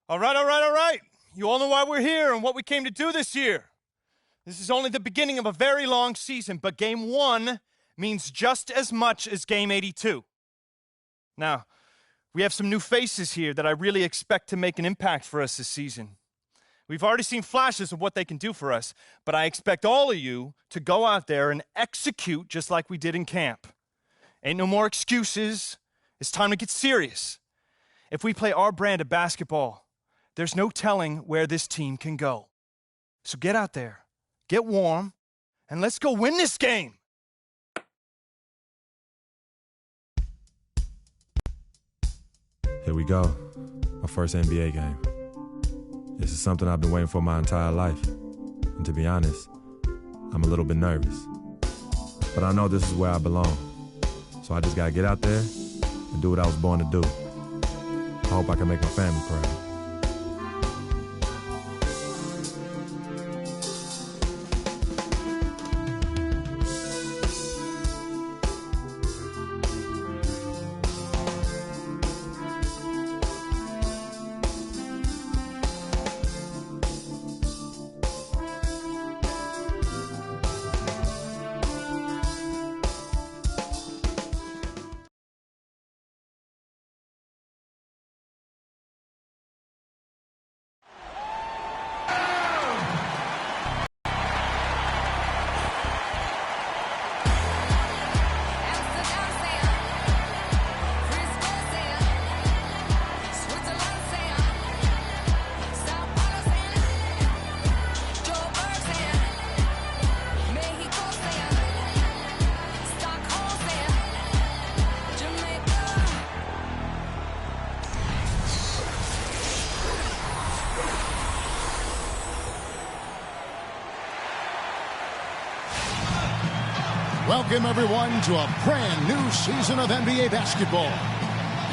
All right. You all know why we're here and what we came to do this year. This is only the beginning of a very long season, but Game 1 means just as much as Game 82. Now, we have some new faces here that I really expect to make an impact for us this season. We've already seen flashes of what they can do for us, but I expect all of you to go out there and execute just like we did in camp. Ain't no more excuses. It's time to get serious. If we play our brand of basketball, there's no telling where this team can go. So get out there, get warm, and let's go win this game. Here we go, my first NBA game. This is something I've been waiting for my entire life. And to be honest, I'm a little bit nervous. But I know this is where I belong. So I just gotta get out there and do what I was born to do. I hope I can make my family proud. Welcome, everyone, to a brand new season of NBA basketball.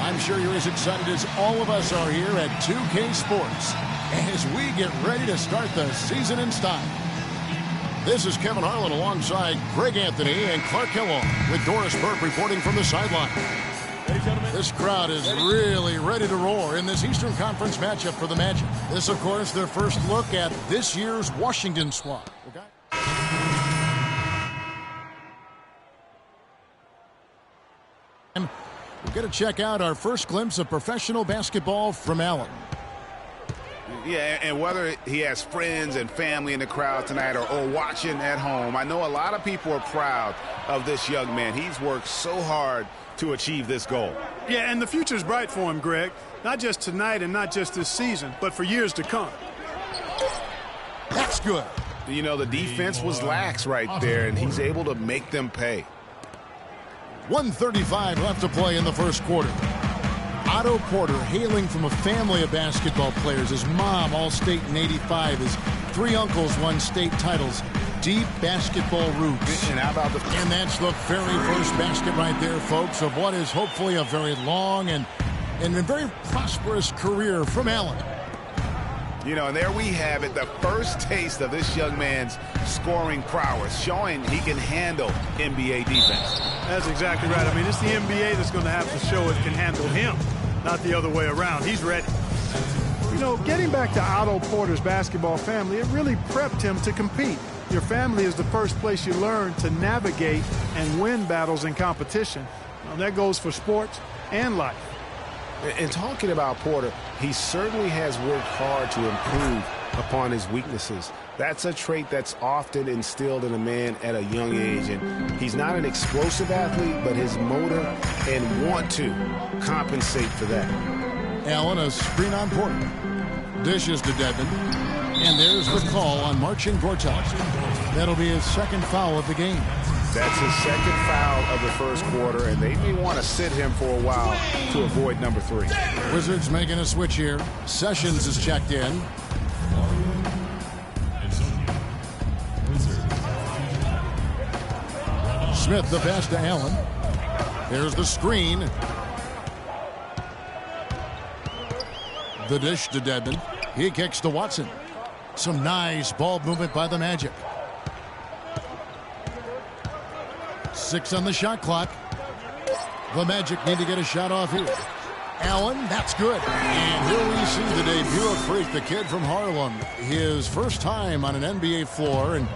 I'm sure you're as excited as all of us are here at 2K Sports as we get ready to start the season in style. This is Kevin Harlan alongside Greg Anthony and Clark Kellogg with Doris Burke reporting from the sideline. This crowd is really ready to roar in this Eastern Conference matchup for the Magic. This, of course, their first look at this year's Washington squad. We're going to check out our first glimpse of professional basketball from Allen. Yeah, and whether he has friends and family in the crowd tonight or watching at home, I know a lot of people are proud of this young man. He's worked so hard to achieve this goal. Yeah, and the future's bright for him, Greg. Not just tonight and not just this season, but for years to come. That's good. You know, the defense was lax right there, and he's able to make them pay. 1:35 left to play in the first quarter. Otto Porter, hailing from a family of basketball players. His mom, All-State in '85. His 3 uncles won state titles. Deep basketball roots. And how about and that's the very first basket right there, folks, of what is hopefully a very long and a very prosperous career from Allen. You know, and there we have it, the first taste of this young man's scoring prowess, showing he can handle NBA defense. That's exactly right. I mean, it's the NBA that's going to have to show it can handle him, not the other way around. He's ready. You know, getting back to Otto Porter's basketball family, it really prepped him to compete. Your family is the first place you learn to navigate and win battles in competition. Now, that goes for sports and life. And talking about Porter, he certainly has worked hard to improve upon his weaknesses. That's a trait that's often instilled in a man at a young age. And he's not an explosive athlete, but his motor and want to compensate for that. Allen, a screen on Porter. Dishes to Dedmon. And there's the call on Marcin Gortat. That'll be his second foul of the game. That's his second foul of the first quarter, and they may want to sit him for a while to avoid number 3. Wizards making a switch here. Sessions is checked in. Smith the pass to Allen. There's the screen. The dish to Dedmon. He kicks to Watson. Some nice ball movement by the Magic. 6 on the shot clock. The Magic need to get a shot off here. Allen, that's good. And here we see the debut of Freak, the kid from Harlem. His first time on an NBA floor. And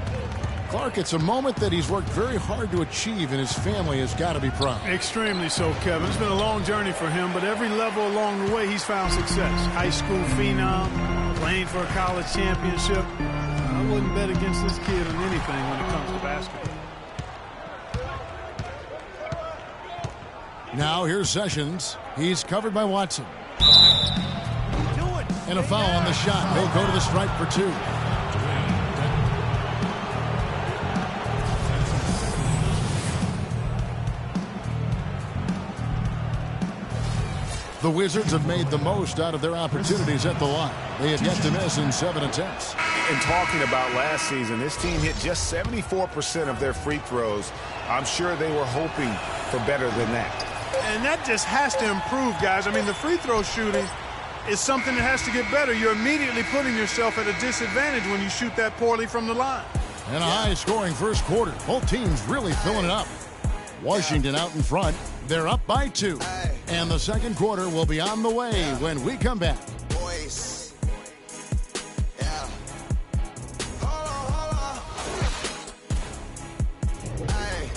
Clark, it's a moment that he's worked very hard to achieve, and his family has got to be proud. Extremely so, Kevin. It's been a long journey for him, but every level along the way, he's found success. High school phenom, playing for a college championship. I wouldn't bet against this kid on anything when it comes to basketball. Now here's Sessions. He's covered by Watson. And a foul on the shot. They go to the stripe for 2. The Wizards have made the most out of their opportunities at the line. They have yet to miss in 7 attempts. And talking about last season, this team hit just 74% of their free throws. I'm sure they were hoping for better than that. And that just has to improve, guys. I mean, the free throw shooting is something that has to get better. You're immediately putting yourself at a disadvantage when you shoot that poorly from the line. And a high-scoring first quarter. Both teams really filling it up. Washington out in front. They're up by 2. And the second quarter will be on the way when we come back. Boys. Yeah. Hold on. Hey.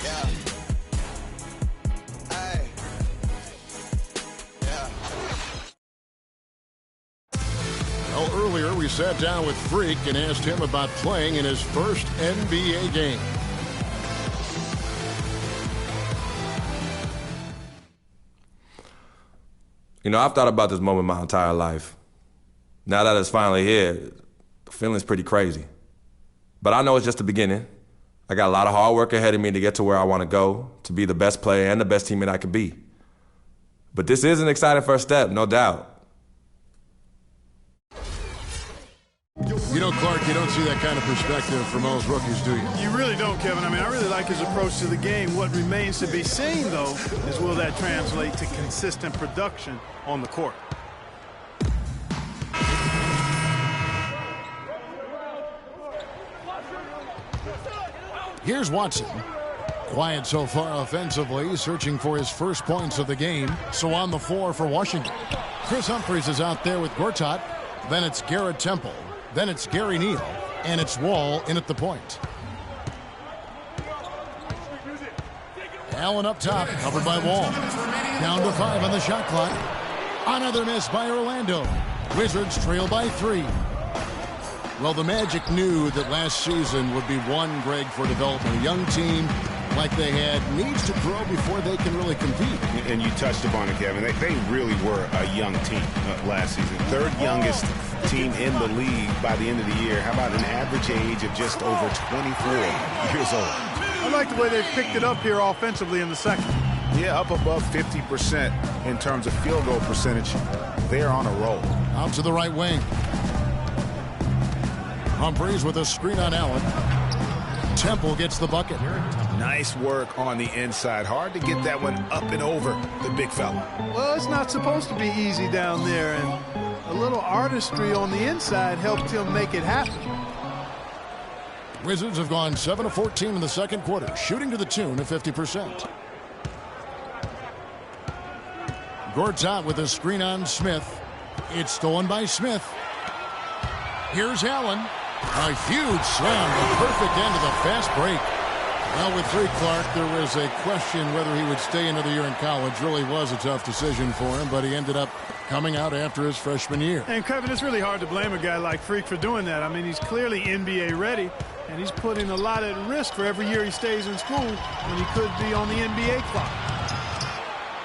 Yeah. Hey. Yeah. Well, earlier we sat down with Freak and asked him about playing in his first NBA game. You know, I've thought about this moment my entire life. Now that it's finally here, the feeling's pretty crazy. But I know it's just the beginning. I got a lot of hard work ahead of me to get to where I want to go, to be the best player and the best teammate I could be. But this is an exciting first step, no doubt. You know, Clark, you don't see that kind of perspective from most rookies, do you? You really don't, Kevin. I mean, I really like his approach to the game. What remains to be seen, though, is will that translate to consistent production on the court? Here's Watson. Quiet so far offensively, searching for his first points of the game. So on the floor for Washington. Chris Humphries is out there with Gortat. Then it's Garrett Temple. Then it's Gary Neal. And it's Wall in at the point. Allen up top, covered by Wall. Down to 5 on the shot clock. Another miss by Orlando. Wizards trail by 3. Well, the Magic knew that last season would be one, Greg, for development. A young team like they had needs to grow before they can really compete. And you touched upon it, Kevin. They really were a young team last season. Third youngest team in the league by the end of the year. How about an average age of just over 24 years old? I like the way they've picked it up here offensively in the second. Yeah, up above 50% in terms of field goal percentage. They're on a roll. Out to the right wing. Humphries with a screen on Allen. Temple gets the bucket. Nice work on the inside. Hard to get that one up and over the big fella. Well, it's not supposed to be easy down there, and a little artistry on the inside helped him make it happen. Wizards have gone 7 of 14 in the second quarter, shooting to the tune of 50%. Gortat with a screen on Smith. It's stolen by Smith. Here's Allen. A huge slam, the perfect end of the fast break. Well, with 3, Clark, there was a question whether he would stay another year in college. Really was a tough decision for him, but he ended up coming out after his freshman year. And, Kevin, it's really hard to blame a guy like Freak for doing that. I mean, he's clearly NBA ready, and he's putting a lot at risk for every year he stays in school when he could be on the NBA clock.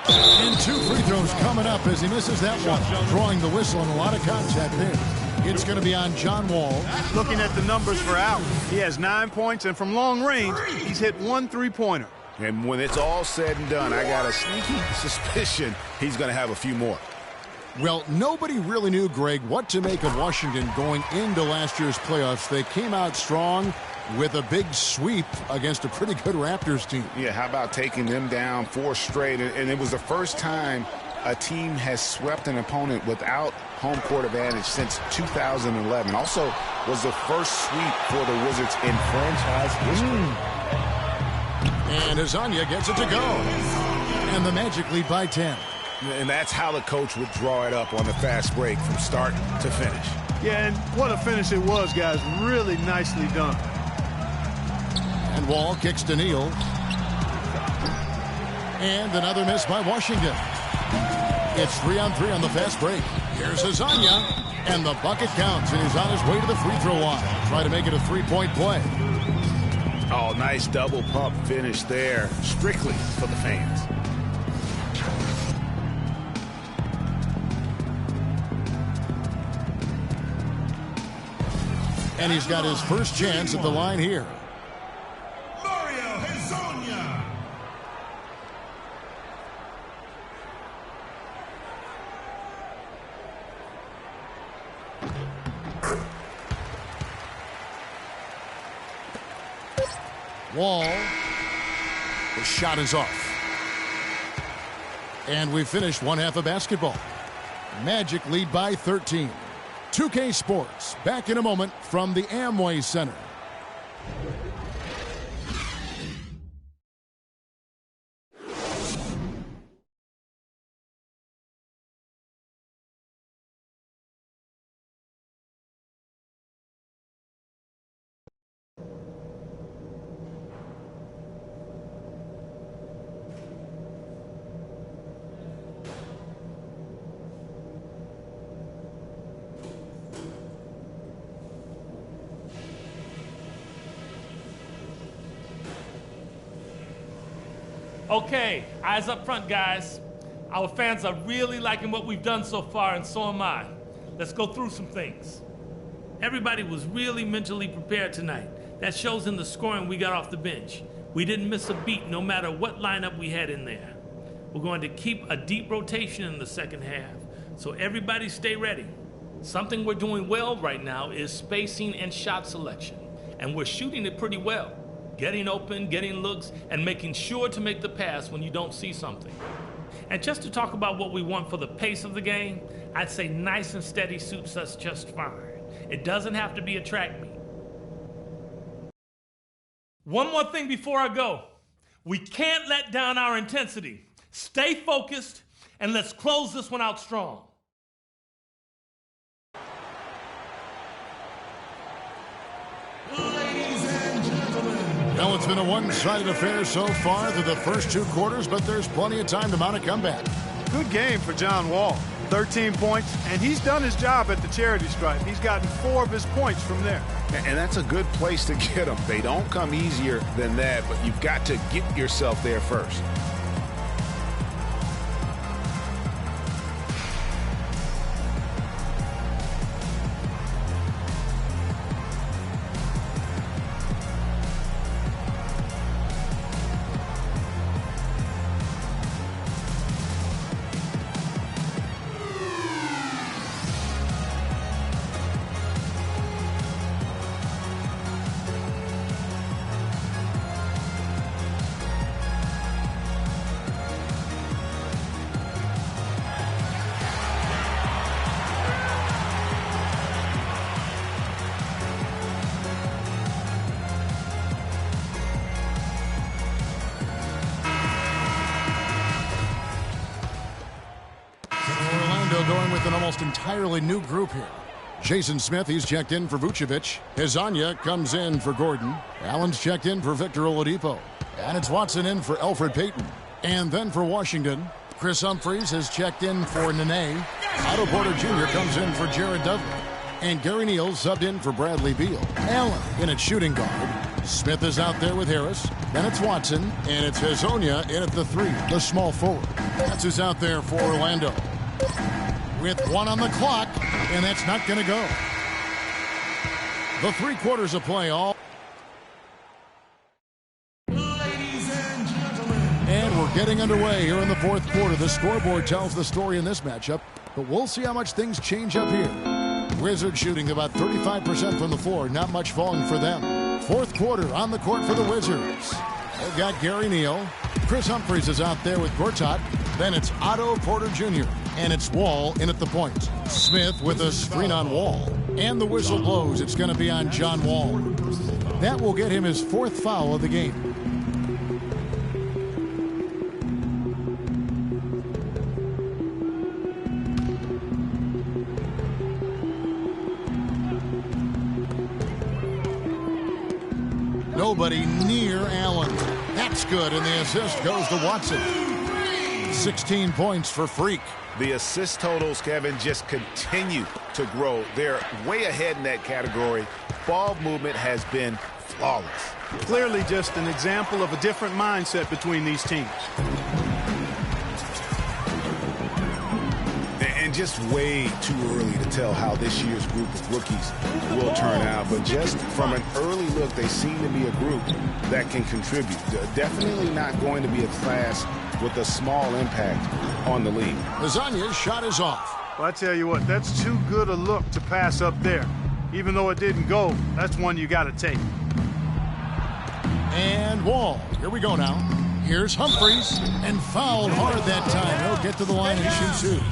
And 2 free throws coming up as he misses that one. Drawing the whistle and a lot of contact there. It's going to be on John Wall. Looking at the numbers for Allen, he has 9 points, and from long range, he's hit 1 3-pointer. And when it's all said and done, I got a sneaky suspicion he's going to have a few more. Well, nobody really knew, Greg, what to make of Washington going into last year's playoffs. They came out strong with a big sweep against a pretty good Raptors team. Yeah, how about taking them down 4 straight? And it was the first time a team has swept an opponent without home court advantage since 2011. Also was the first sweep for the Wizards in franchise history. And Azania gets it to go. And the Magic lead by 10. And that's how the coach would draw it up on the fast break from start to finish. Yeah, and what a finish it was, guys. Really nicely done. And Wall kicks to Neal. And another miss by Washington. It's 3-on-3 on the fast break. Here's Azania. And the bucket counts, and he's on his way to the free throw line. Try to make it a 3-point play. Oh, nice double pump finish there. Strictly for the fans. And he's got his first chance at the line here. Wall. The shot is off. And we finished one half of basketball. Magic lead by 13. 2K Sports, back in a moment from the Amway Center. Okay, eyes up front, guys. Our fans are really liking what we've done so far, and so am I. Let's go through some things. Everybody was really mentally prepared tonight. That shows in the scoring we got off the bench. We didn't miss a beat no matter what lineup we had in there. We're going to keep a deep rotation in the second half, so everybody stay ready. Something we're doing well right now is spacing and shot selection, and we're shooting it pretty well. Getting open, getting looks, and making sure to make the pass when you don't see something. And just to talk about what we want for the pace of the game, I'd say nice and steady suits us just fine. It doesn't have to be a track meet. One more thing before I go. We can't let down our intensity. Stay focused, and let's close this one out strong. Well, it's been a one-sided affair so far through the first 2 quarters, but there's plenty of time to mount a comeback. Good game for John Wall. 13 points, and he's done his job at the charity stripe. He's gotten 4 of his points from there. And that's a good place to get them. They don't come easier than that, but you've got to get yourself there first. Going with an almost entirely new group here. Jason Smith, he's checked in for Vucevic. Hezonja comes in for Gordon. Allen's checked in for Victor Oladipo. And it's Watson in for Elfrid Payton. And then for Washington, Chris Humphries has checked in for Nene. Otto Porter Jr. comes in for Jared Dudley. And Gary Neal subbed in for Bradley Beal. Allen in at shooting guard. Smith is out there with Harris. Then it's Watson. And it's Hezonja in at the 3, the small forward. That's who's out there for Orlando. With 1 on the clock, and that's not going to go. The 3 quarters of play all. Ladies and gentlemen. And we're getting underway here in the 4th quarter. The scoreboard tells the story in this matchup, but we'll see how much things change up here. Wizards shooting about 35% from the floor. Not much falling for them. 4th quarter on the court for the Wizards. They've got Gary Neal. Chris Humphries is out there with Gortat. Then it's Otto Porter Jr. And it's Wall in at the point. Smith with a screen on Wall. And the whistle blows. It's going to be on John Wall. That will get him his 4th foul of the game. Nobody near Allen. That's good, and the assist goes to Watson. 16 points for Freak. The assist totals, Kevin, just continue to grow. They're way ahead in that category. Ball movement has been flawless. Clearly just an example of a different mindset between these teams. And just way too early to tell how this year's group of rookies will turn out. But just from an early look, they seem to be a group that can contribute. Definitely not going to be a class with a small impact on the league. Hezonja's shot is off. Well, I tell you what, that's too good a look to pass up there. Even though it didn't go, that's one you got to take. And Wall. Here we go now. Here's Humphries, and fouled hard that time. He'll get to the line and shoot 2.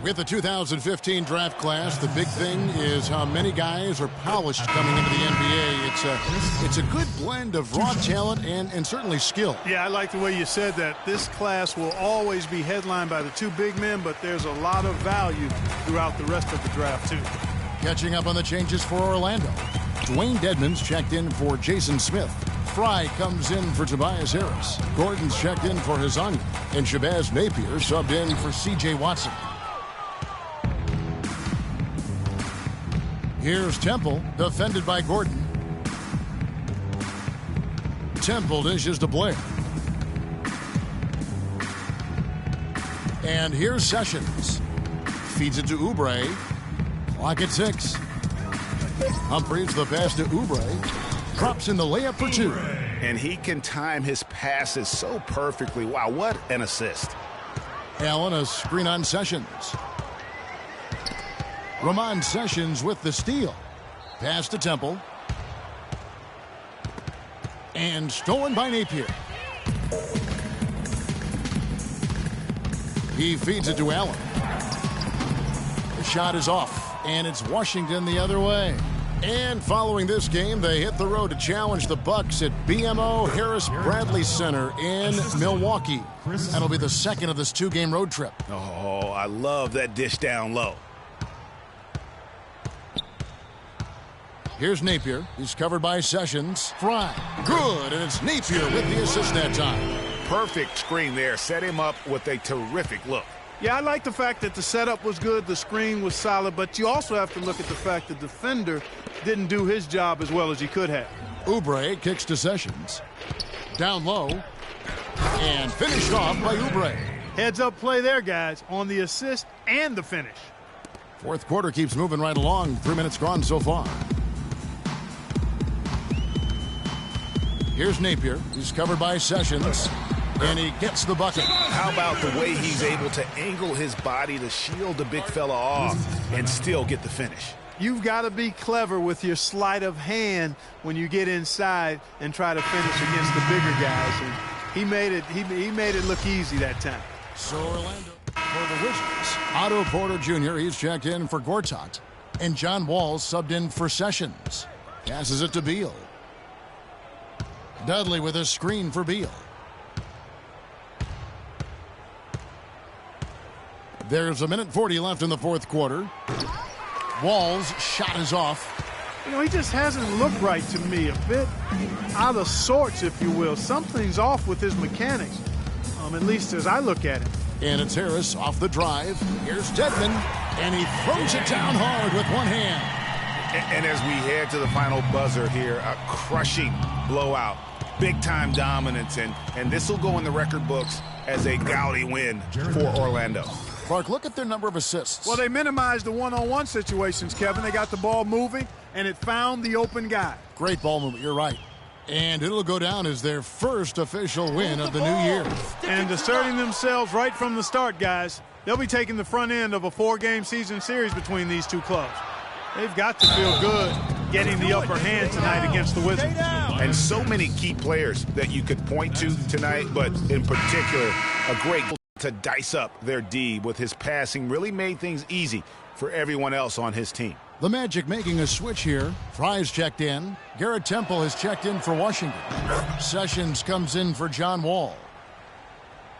With the 2015 draft class, the big thing is how many guys are polished coming into the NBA. It's a good blend of raw talent and certainly skill. Yeah, I like the way you said that. This class will always be headlined by the 2 big men, but there's a lot of value throughout the rest of the draft, too. Catching up on the changes for Orlando. Dwayne Dedmon's checked in for Jason Smith. Fry comes in for Tobias Harris. Gordon's checked in for Hezonja. And Shabazz Napier subbed in for C.J. Watson. Here's Temple, defended by Gordon. Temple dishes to Blair. And here's Sessions. Feeds it to Oubre. Clock at 6. Humphries the pass to Oubre. Drops in the layup for 2. And he can time his passes so perfectly. Wow, what an assist. Allen, a screen on Sessions. Ramon Sessions with the steal. Pass to Temple. And stolen by Napier. He feeds it to Allen. The shot is off, and it's Washington the other way. And following this game, they hit the road to challenge the Bucks at BMO Harris Bradley Center in Milwaukee. That'll be the second of this 2-game road trip. Oh, I love that dish down low. Here's Napier. He's covered by Sessions. Fry. Good, and it's Napier with the assist that time. Perfect screen there. Set him up with a terrific look. Yeah, I like the fact that the setup was good, the screen was solid, but you also have to look at the fact the defender didn't do his job as well as he could have. Oubre kicks to Sessions. Down low. And finished off by Oubre. Heads-up play there, guys, on the assist and the finish. Fourth quarter keeps moving right along. 3 minutes gone so far. Here's Napier. He's covered by Sessions. And he gets the bucket. How about the way he's able to angle his body to shield the big fella off and still get the finish? You've got to be clever with your sleight of hand when you get inside and try to finish against the bigger guys. And he made it look easy that time. So Orlando for the Wizards. Otto Porter Jr. He's checked in for Gortat. And John Wall subbed in for Sessions. Passes it to Beal. Dudley with a screen for Beal. There's 1:40 left in the fourth quarter. Wall's shot is off. You know, he just hasn't looked right to me. A bit out of sorts, if you will. Something's off with his mechanics, at least as I look at it. And it's Harris off the drive. Here's Dedmon, and he throws it down hard with one hand. And as we head to the final buzzer here, a crushing blowout. Big-time dominance, and this will go in the record books as a gaudy win for Orlando. Clark, look at their number of assists. Well, they minimized the one-on-one situations, Kevin. They got the ball moving, and it found the open guy. Great ball movement, you're right. And it'll go down as their first official win of the new year. And asserting themselves right from the start, guys. They'll be taking the front end of a 4-game season series between these two clubs. They've got to feel good getting the upper hand tonight against the Wizards. And so many key players that you could point to tonight, but in particular, a great to dice up their D with his passing really made things easy for everyone else on his team. The Magic making a switch here. Fry's checked in. Garrett Temple has checked in for Washington. Sessions comes in for John Wall.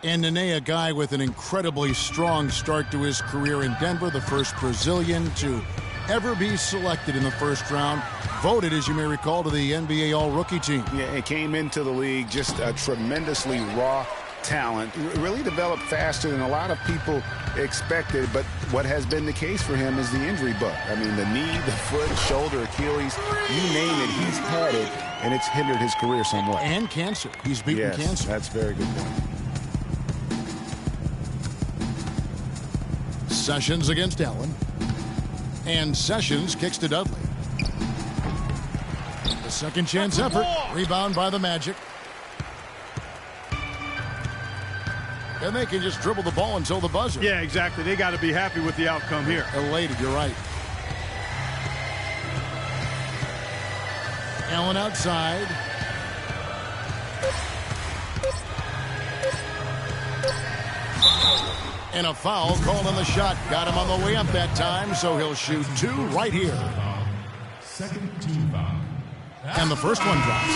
And Nene, a guy with an incredibly strong start to his career in Denver, the first Brazilian to ever be selected in the first round. Voted, as you may recall, to the NBA All-Rookie team. Yeah, it came into the league just a tremendously raw talent, really developed faster than a lot of people expected, but what has been the case for him is the injury bug. I mean, the knee, the foot, shoulder, Achilles, you name it, he's had it, and it's hindered his career somewhat. And cancer. He's beaten cancer. That's a very good point. Sessions against Allen. And Sessions kicks to Dudley. The second chance effort. Rebound by the Magic. And they can just dribble the ball until the buzzer. Yeah, exactly. They got to be happy with the outcome here. Elated, you're right. Allen outside. And a foul called on the shot. Got him on the way up that time, so he'll shoot 2 right here. Second team foul. And the first one drops.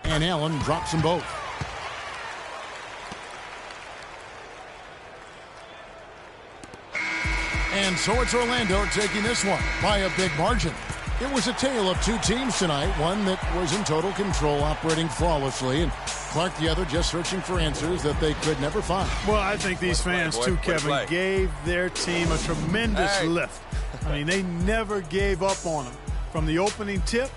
And Allen drops them both. And so it's Orlando taking this one by a big margin. It was a tale of two teams tonight, one that was in total control, operating flawlessly, and Clark the other just searching for answers that they could never find. Well, I think these fans, too, Kevin, gave their team a tremendous lift. I mean, they never gave up on them. From the opening tip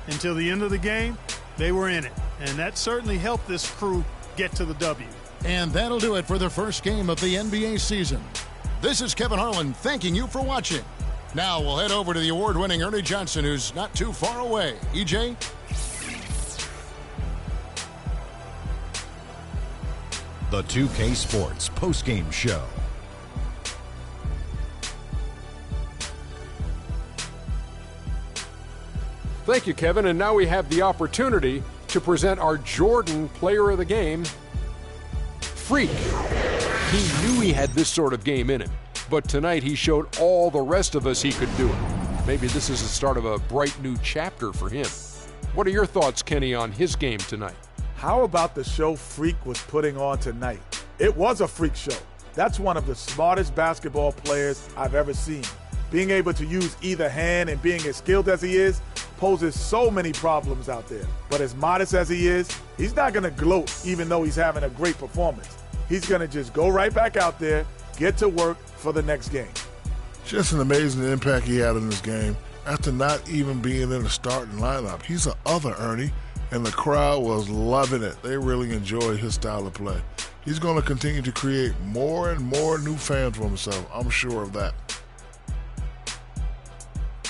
until the end of the game, they were in it. And that certainly helped this crew get to the W. And that'll do it for the first game of the NBA season. This is Kevin Harlan thanking you for watching. Now we'll head over to the award-winning Ernie Johnson, who's not too far away. EJ? the 2K Sports postgame show. Thank you, Kevin. And now we have the opportunity to present our Jordan Player of the Game, Freak. He knew he had this sort of game in him, but tonight he showed all the rest of us he could do it. Maybe this is the start of a bright new chapter for him. What are your thoughts, Kenny, on his game tonight? How about the show Freak was putting on tonight? It was a freak show. That's one of the smartest basketball players I've ever seen. Being able to use either hand and being as skilled as he is poses so many problems out there. But as modest as he is, he's not going to gloat even though he's having a great performance. He's going to just go right back out there, get to work for the next game. Just an amazing impact he had in this game after not even being in the starting lineup. He's an other Ernie, and the crowd was loving it. They really enjoyed his style of play. He's going to continue to create more and more new fans for himself. I'm sure of that.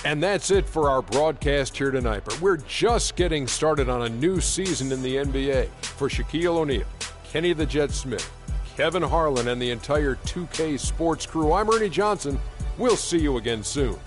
And that's it for our broadcast here tonight. But we're just getting started on a new season in the NBA. For Shaquille O'Neal, Kenny the Jet Smith, Kevin Harlan, and the entire 2K Sports crew, I'm Ernie Johnson. We'll see you again soon.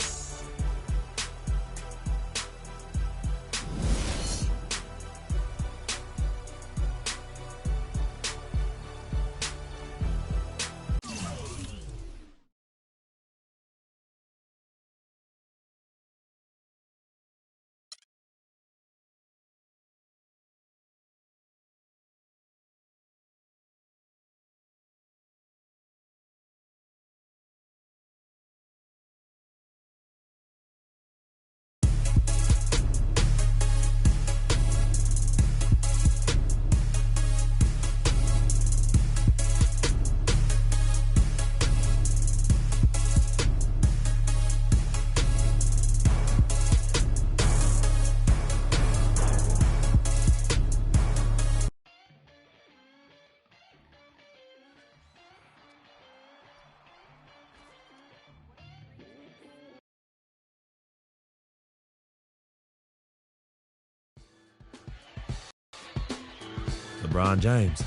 LeBron James.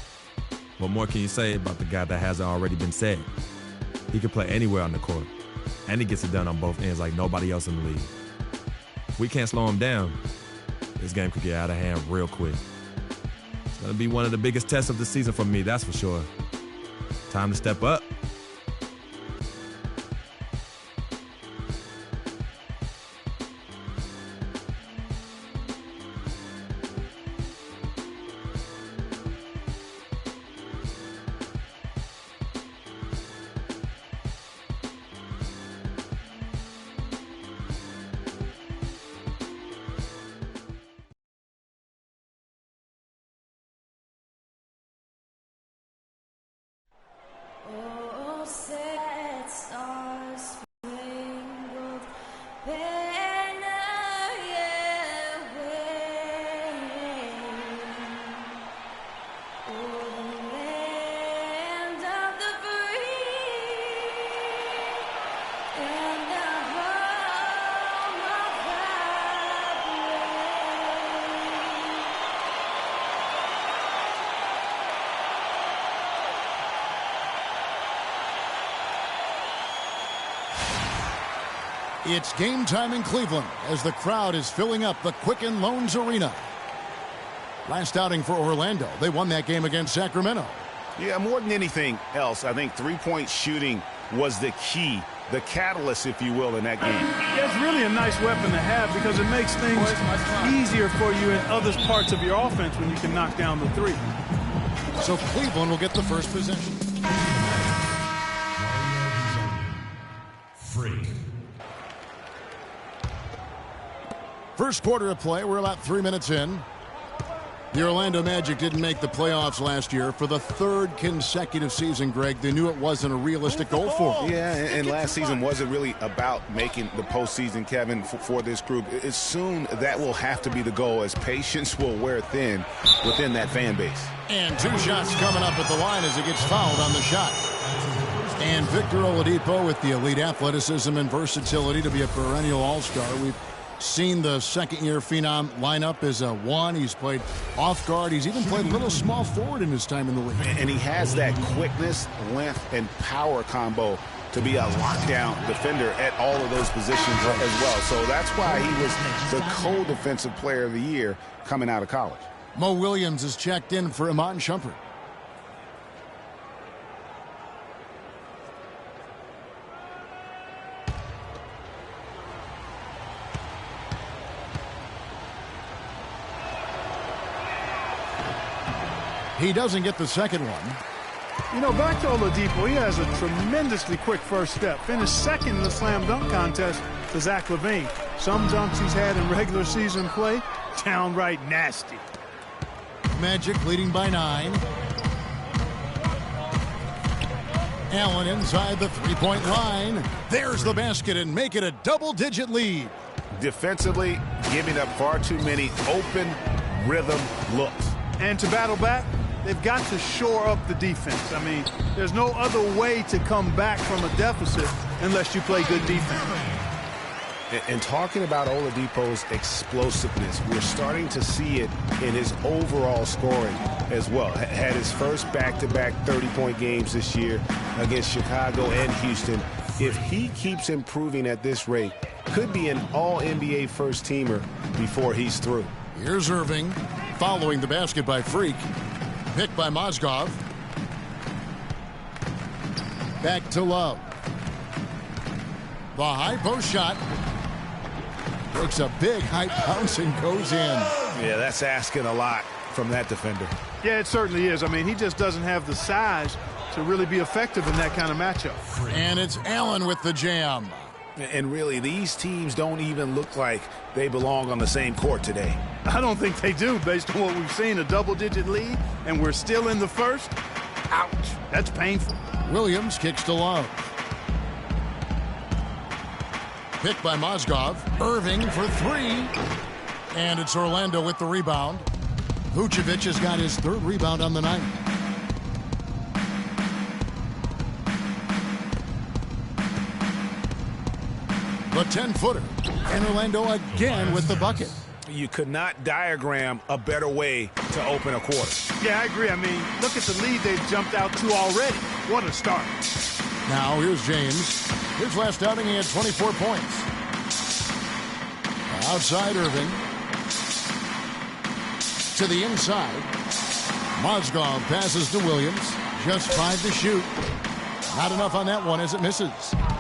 What more can you say about the guy that hasn't already been said? He can play anywhere on the court, and he gets it done on both ends like nobody else in the league. We can't slow him down. This game could get out of hand real quick. It's going to be one of the biggest tests of the season for me, that's for sure. Time to step up. It's game time in Cleveland as the crowd is filling up the Quicken Loans Arena. Last outing for Orlando, they won that game against Sacramento. Yeah, more than anything else, I think three-point shooting was the key, the catalyst, if you will, in that game. Yeah, it's really a nice weapon to have because it makes things easier for you in other parts of your offense when you can knock down the three. So Cleveland will get the first possession. Freak. First quarter of play, we're about 3 minutes in. The Orlando Magic didn't make the playoffs last year for the third consecutive season, Greg. They knew it wasn't a realistic goal for them. Yeah, and last season wasn't really about making the postseason, Kevin, for this group. It's soon that will have to be the goal as patience will wear thin within that fan base. And two shots coming up at the line as it gets fouled on the shot. And Victor Oladipo with the elite athleticism and versatility to be a perennial all-star. We've seen the second-year phenom line up as a 1. He's played off guard. He's even played a little small forward in his time in the league. And he has that quickness, length, and power combo to be a lockdown defender at all of those positions as well. So that's why he was the co-defensive player of the year coming out of college. Mo Williams is checked in for Iman Shumpert. He doesn't get the second one. You know, back to Oladipo, he has a tremendously quick first step. Finished second in the slam dunk contest to Zach LaVine. Some dunks he's had in regular season play, downright nasty. Magic leading by 9. Allen inside the three-point line. There's the basket and make it a double-digit lead. Defensively, giving up far too many open rhythm looks. And to battle back, they've got to shore up the defense. I mean, there's no other way to come back from a deficit unless you play good defense. And talking about Oladipo's explosiveness, we're starting to see it in his overall scoring as well. Had his first back-to-back 30-point games this year against Chicago and Houston. If he keeps improving at this rate, could be an all-NBA first-teamer before he's through. Here's Irving following the basket by Freak. Picked by Mozgov. Back to Love. The high post shot. Takes a big high bounce and goes in. Yeah, that's asking a lot from that defender. Yeah, it certainly is. I mean, he just doesn't have the size to really be effective in that kind of matchup. And it's Allen with the jam. And really, these teams don't even look like they belong on the same court today. I don't think they do, based on what we've seen, a double-digit lead, and we're still in the first. Ouch. That's painful. Williams kicks to Love. Picked by Mozgov. Irving for 3. And it's Orlando with the rebound. Vucevic has got his 3rd rebound on the night. The 10-footer. And Orlando again with the bucket. You could not diagram a better way to open a quarter. Yeah, I agree. I mean, look at the lead they've jumped out to already. What a start. Now here's James. His last outing, he had 24 points. Outside Irving. To the inside. Mozgov passes to Williams. Just 5 to shoot. Not enough on that one as it misses.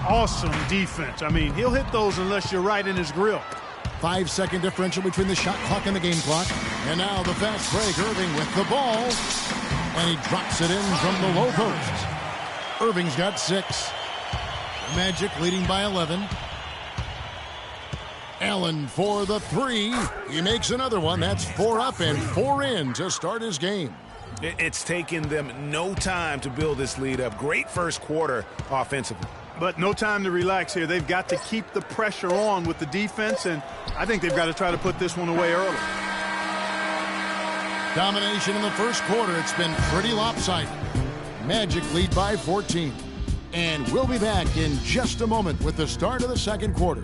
Awesome defense. I mean, he'll hit those unless you're right in his grill. 5-second differential between the shot clock and the game clock. And now the fast break. Irving with the ball. And he drops it in from the low post. Irving's got 6. Magic leading by 11. Allen for the 3. He makes another one. That's 4 up and 4 in to start his game. It's taken them no time to build this lead up. Great first quarter offensively. But no time to relax here. They've got to keep the pressure on with the defense, and I think they've got to try to put this one away early. Domination in the first quarter. It's been pretty lopsided. Magic lead by 14. And we'll be back in just a moment with the start of the second quarter.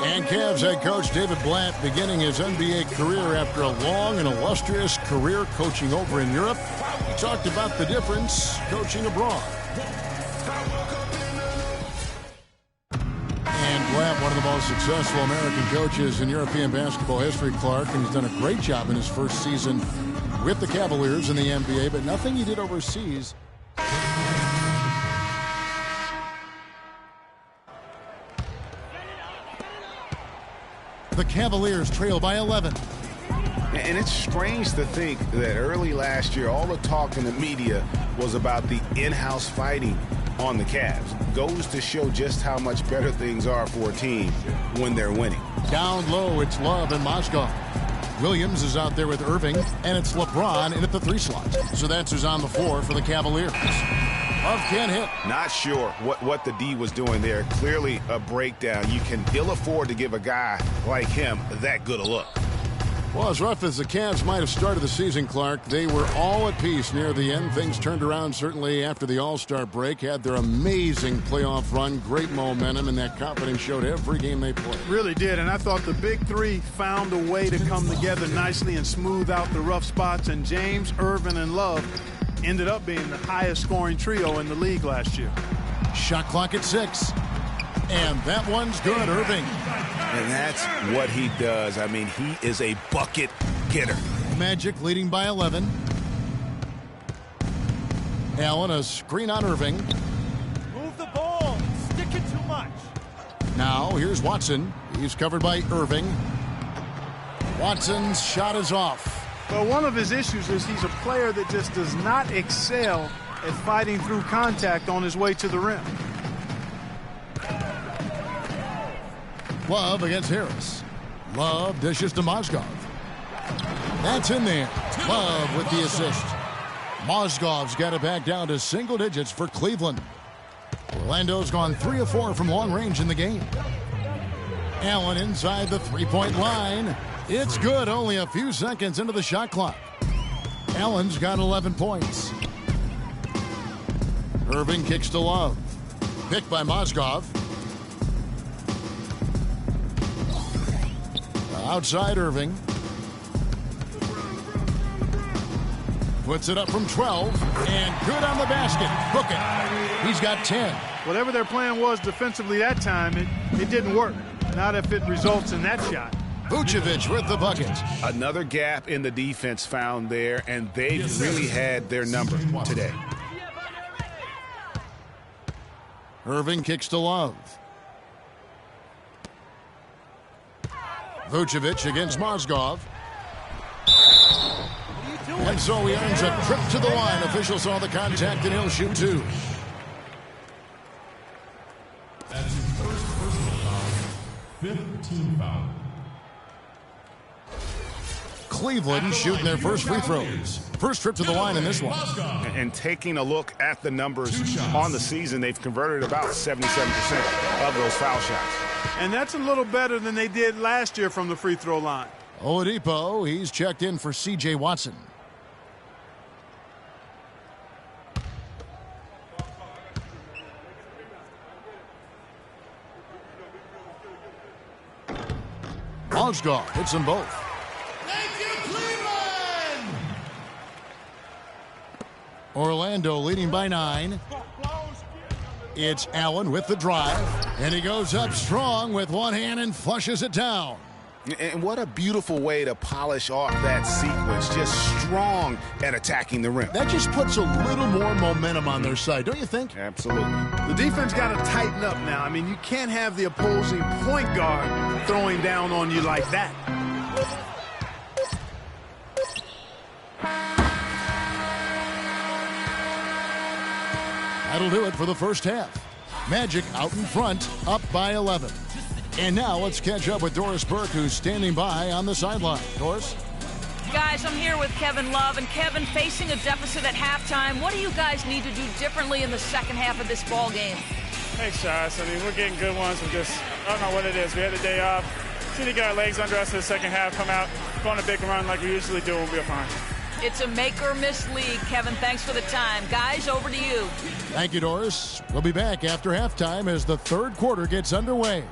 And Cavs head coach David Blatt beginning his NBA career after a long and illustrious career coaching over in Europe. He talked about the difference coaching abroad. And Blatt, one of the most successful American coaches in European basketball history, Clark, and he's done a great job in his first season with the Cavaliers in the NBA, but nothing he did overseas. The Cavaliers trail by 11. And it's strange to think that early last year, all the talk in the media was about the in-house fighting on the Cavs. Goes to show just how much better things are for a team when they're winning. Down low, it's Love and Mozgov. Williams is out there with Irving, and it's LeBron in at the 3 slot. So that's who's on the floor for the Cavaliers. Love can't hit. Not sure what the D was doing there. Clearly a breakdown. You can ill afford to give a guy like him that good a look. Well, as rough as the Cavs might have started the season, Clark, they were all at peace near the end. Things turned around certainly after the All-Star break. Had their amazing playoff run, great momentum, and that confidence showed every game they played. Really did, and I thought the big three found a way to come together nicely and smooth out the rough spots, and James, Irvin, and Love ended up being the highest scoring trio in the league last year. Shot clock at 6. And that one's good, Irving. And that's what he does. I mean, he is a bucket getter. Magic leading by 11. Allen, a screen on Irving. Move the ball. Stick it too much. Now, here's Watson. He's covered by Irving. Watson's shot is off. Well, one of his issues is he's a player that just does not excel at fighting through contact on his way to the rim. Love against Harris. Love dishes to Mozgov. That's in there. Love with the assist. Mozgov's got it back down to single digits for Cleveland. Orlando's gone 3 of 4 from long range in the game. Allen inside the three-point line. It's good, only a few seconds into the shot clock. Allen's got 11 points. Irving kicks to Love. Picked by Mozgov. Outside Irving. Puts it up from 12. And good on the basket. Book it. He's got 10. Whatever their plan was defensively that time, it didn't work. Not if it results in that shot. Vucevic with the bucket. Another gap in the defense found there, and they've really had their number today. Irving kicks to Love. Vucevic against Mozgov. And so he earns a trip to the line. Officials saw the contact, and he'll shoot 2. That's his first personal foul. 5th team foul. Cleveland shooting their first free throws. First trip to the line in this one. And taking a look at the numbers on the season, they've converted about 77% of those foul shots. And that's a little better than they did last year from the free throw line. Oladipo, he's checked in for C.J. Watson. Mozgov hits them both. Thank you, Cleveland! Orlando leading by 9. It's Allen with the drive, and he goes up strong with one hand and flushes it down. And what a beautiful way to polish off that sequence. Just strong at attacking the rim. That just puts a little more momentum on their side, don't you think? Absolutely. The defense got to tighten up now. I mean, you can't have the opposing point guard throwing down on you like that. That'll do it for the first half. Magic out in front, up by 11. And now let's catch up with Doris Burke, who's standing by on the sideline. Doris? Guys, I'm here with Kevin Love. And Kevin, facing a deficit at halftime, what do you guys need to do differently in the second half of this ball game? Thanks, Josh. I mean, we're getting good ones. I don't know what it is. We had a day off. Just need to get our legs under us in the second half, come out, go on a big run like we usually do, and we'll be fine. It's a make-or-miss league. Kevin, thanks for the time. Guys, over to you. Thank you, Doris. We'll be back after halftime as the third quarter gets underway.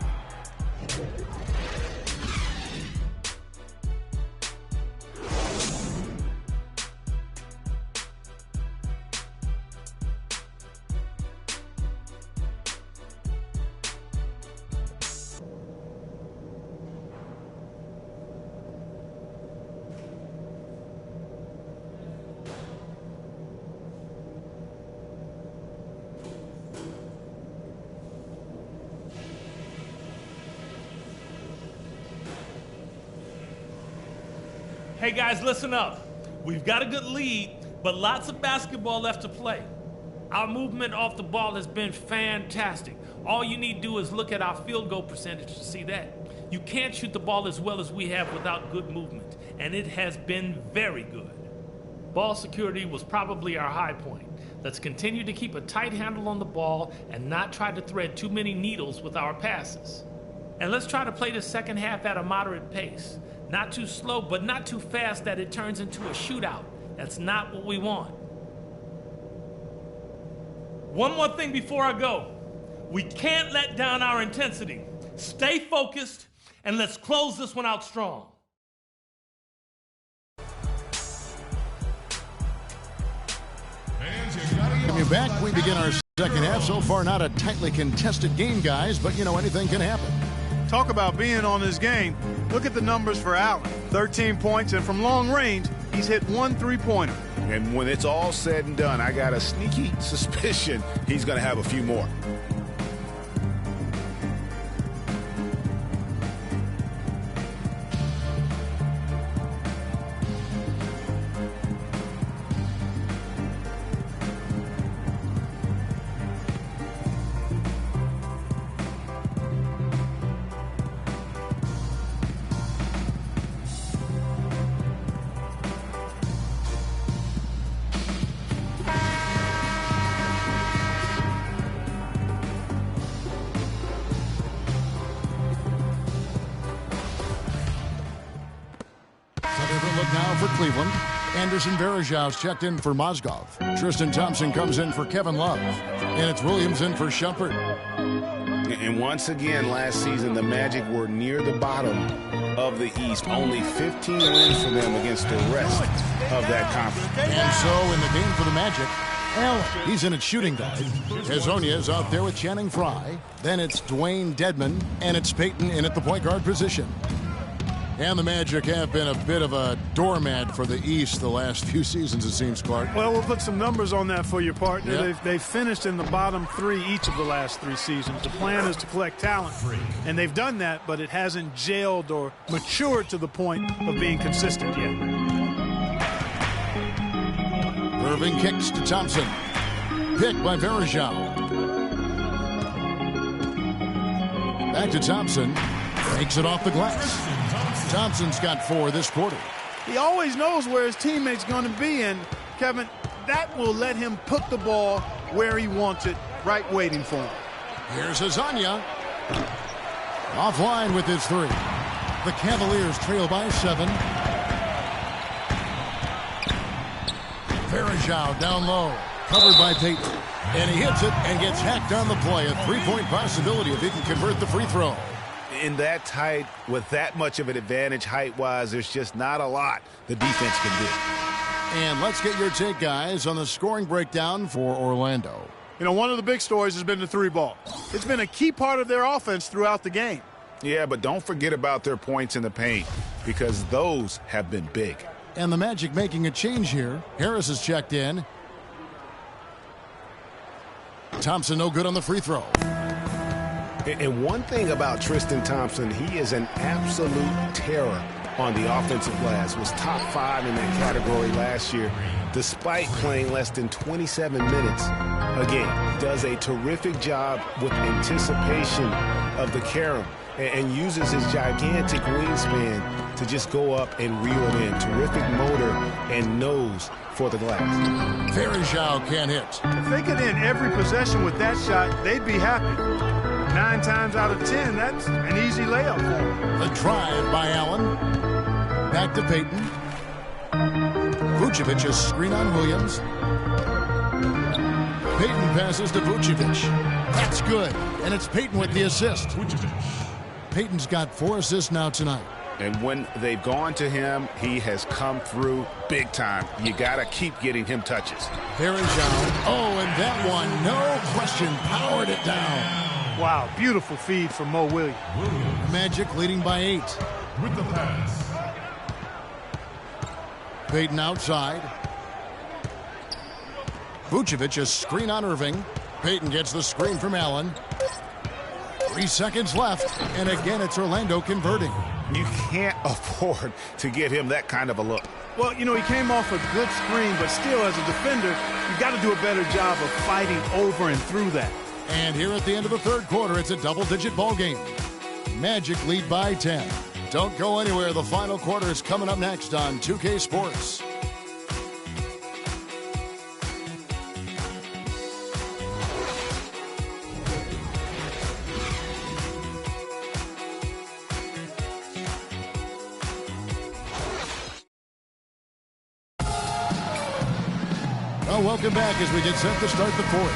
Hey guys, listen up. We've got a good lead, but lots of basketball left to play. Our movement off the ball has been fantastic. All you need to do is look at our field goal percentage to see that. You can't shoot the ball as well as we have without good movement, and it has been very good. Ball security was probably our high point. Let's continue to keep a tight handle on the ball and not try to thread too many needles with our passes. And let's try to play the second half at a moderate pace. Not too slow, but not too fast that it turns into a shootout. That's not what we want. One more thing before I go. We can't let down our intensity. Stay focused, and let's close this one out strong. Welcome you back. We begin our second half. So far, not a tightly contested game, guys, but, anything can happen. Talk about being on his game. Look at the numbers for Allen. 13 points, and from long range, he's hit 1 3-pointer. And when it's all said and done, I got a sneaky suspicion he's going to have a few more. Look now for Cleveland. Anderson Varejau's checked in for Mozgov. Tristan Thompson comes in for Kevin Love. And it's Williams in for Shumpert. And once again, last season, the Magic were near the bottom of the East. Only 15 wins for them against the rest of that conference. And so in the game for the Magic, Allen, he's in at shooting guard. Hazonia is out there with Channing Frye. Then it's Dwayne Dedman, and it's Payton in at the point guard position. And the Magic have been a bit of a doormat for the East the last few seasons, it seems, Clark. Well, we'll put some numbers on that for you, partner. Yep. They've finished in the bottom 3 each of the last 3 seasons. The plan is to collect talent, and they've done that, but it hasn't gelled or matured to the point of being consistent yet. Irving kicks to Thompson. Picked by Varejao. Back to Thompson. Takes it off the glass. Thompson's got 4 this quarter. He always knows where his teammate's going to be, and, Kevin, that will let him put the ball where he wants it, right waiting for him. Here's Hazonia. Offline with his 3. The Cavaliers trail by 7. Varejao down low. Covered by Payton. And he hits it and gets hacked on the play. A 3-point possibility if he can convert the free throw. In that tight, with that much of an advantage height-wise, there's just not a lot the defense can do. And let's get your take, guys, on the scoring breakdown for Orlando. One of the big stories has been the 3-ball. It's been a key part of their offense throughout the game. Yeah, but don't forget about their points in the paint, because those have been big. And the Magic making a change here. Harris is checked in. Thompson no good on the free throw. And one thing about Tristan Thompson, he is an absolute terror on the offensive glass. Was top 5 in that category last year, despite playing less than 27 minutes a game. Does a terrific job with anticipation of the carom and uses his gigantic wingspan to just go up and reel it in. Terrific motor and nose for the glass. Varejao can't hit. If they could end every possession with that shot, they'd be happy. 9 times out of 10, that's an easy layup for him. The drive by Allen. Back to Payton. Vucevic is screen on Williams. Payton passes to Vucevic. That's good. And it's Payton with the assist. Payton's got 4 assists now tonight. And when they've gone to him, he has come through big time. You got to keep getting him touches. Varejao. Oh, and that one, no question, powered it down. Wow, beautiful feed from Mo Williams. Magic leading by 8. With the pass. Payton outside. Vucevic is screen on Irving. Payton gets the screen from Allen. 3 seconds left, and again it's Orlando converting. You can't afford to give him that kind of a look. Well, he came off a good screen, but still, as a defender, you got to do a better job of fighting over and through that. And here at the end of the third quarter, it's a double-digit ball game. Magic lead by 10. Don't go anywhere. The final quarter is coming up next on 2K Sports. Well, welcome back as we get set to start the fourth.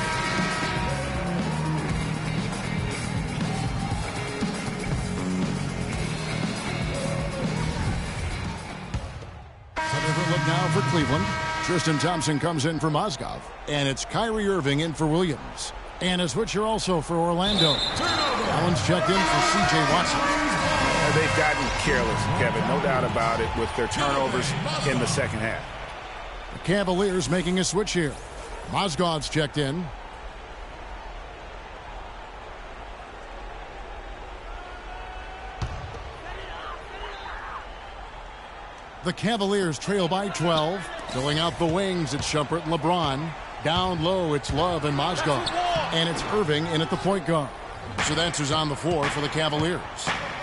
A different look now for Cleveland. Tristan Thompson comes in for Mozgov. And it's Kyrie Irving in for Williams. And a switcher also for Orlando. Allen's checked in for C.J. Watson. They've gotten careless, Kevin, no doubt about it, with their turnovers in the second half. The Cavaliers making a switch here. Mozgov's checked in. The Cavaliers trail by 12. Filling out the wings, it's Shumpert and LeBron. Down low, it's Love and Mozgov. And it's Irving in at the point guard. So that's who's on the floor for the Cavaliers.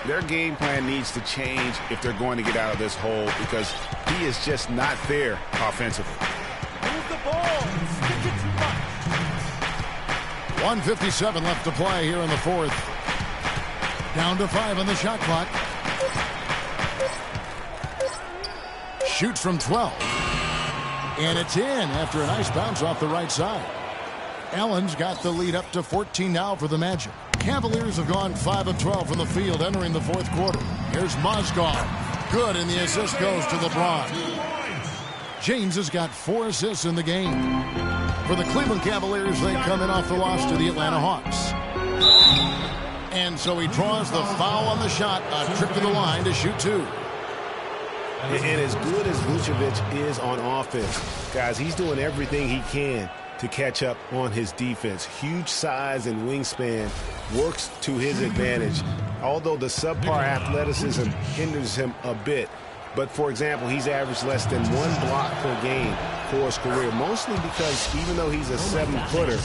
Their game plan needs to change if they're going to get out of this hole because he is just not there offensively. Move the ball. Stick it too much. 1:57 left to play here in the fourth. Down to 5 on the shot clock. Shoots from 12. And it's in after a nice bounce off the right side. Allen's got the lead up to 14 now for the Magic. Cavaliers have gone 5 of 12 from the field entering the fourth quarter. Here's Mozgov. Good, and the assist goes to LeBron. James has got 4 assists in the game. For the Cleveland Cavaliers, they come in off the loss to the Atlanta Hawks. And so he draws the foul on the shot. A trip to the line to shoot 2. And as good as Vucevic is on offense, guys, he's doing everything he can to catch up on his defense. Huge size and wingspan works to his advantage, although the subpar athleticism hinders him a bit. But, for example, he's averaged less than 1 block per game for his career, mostly because even though he's a 7-footer,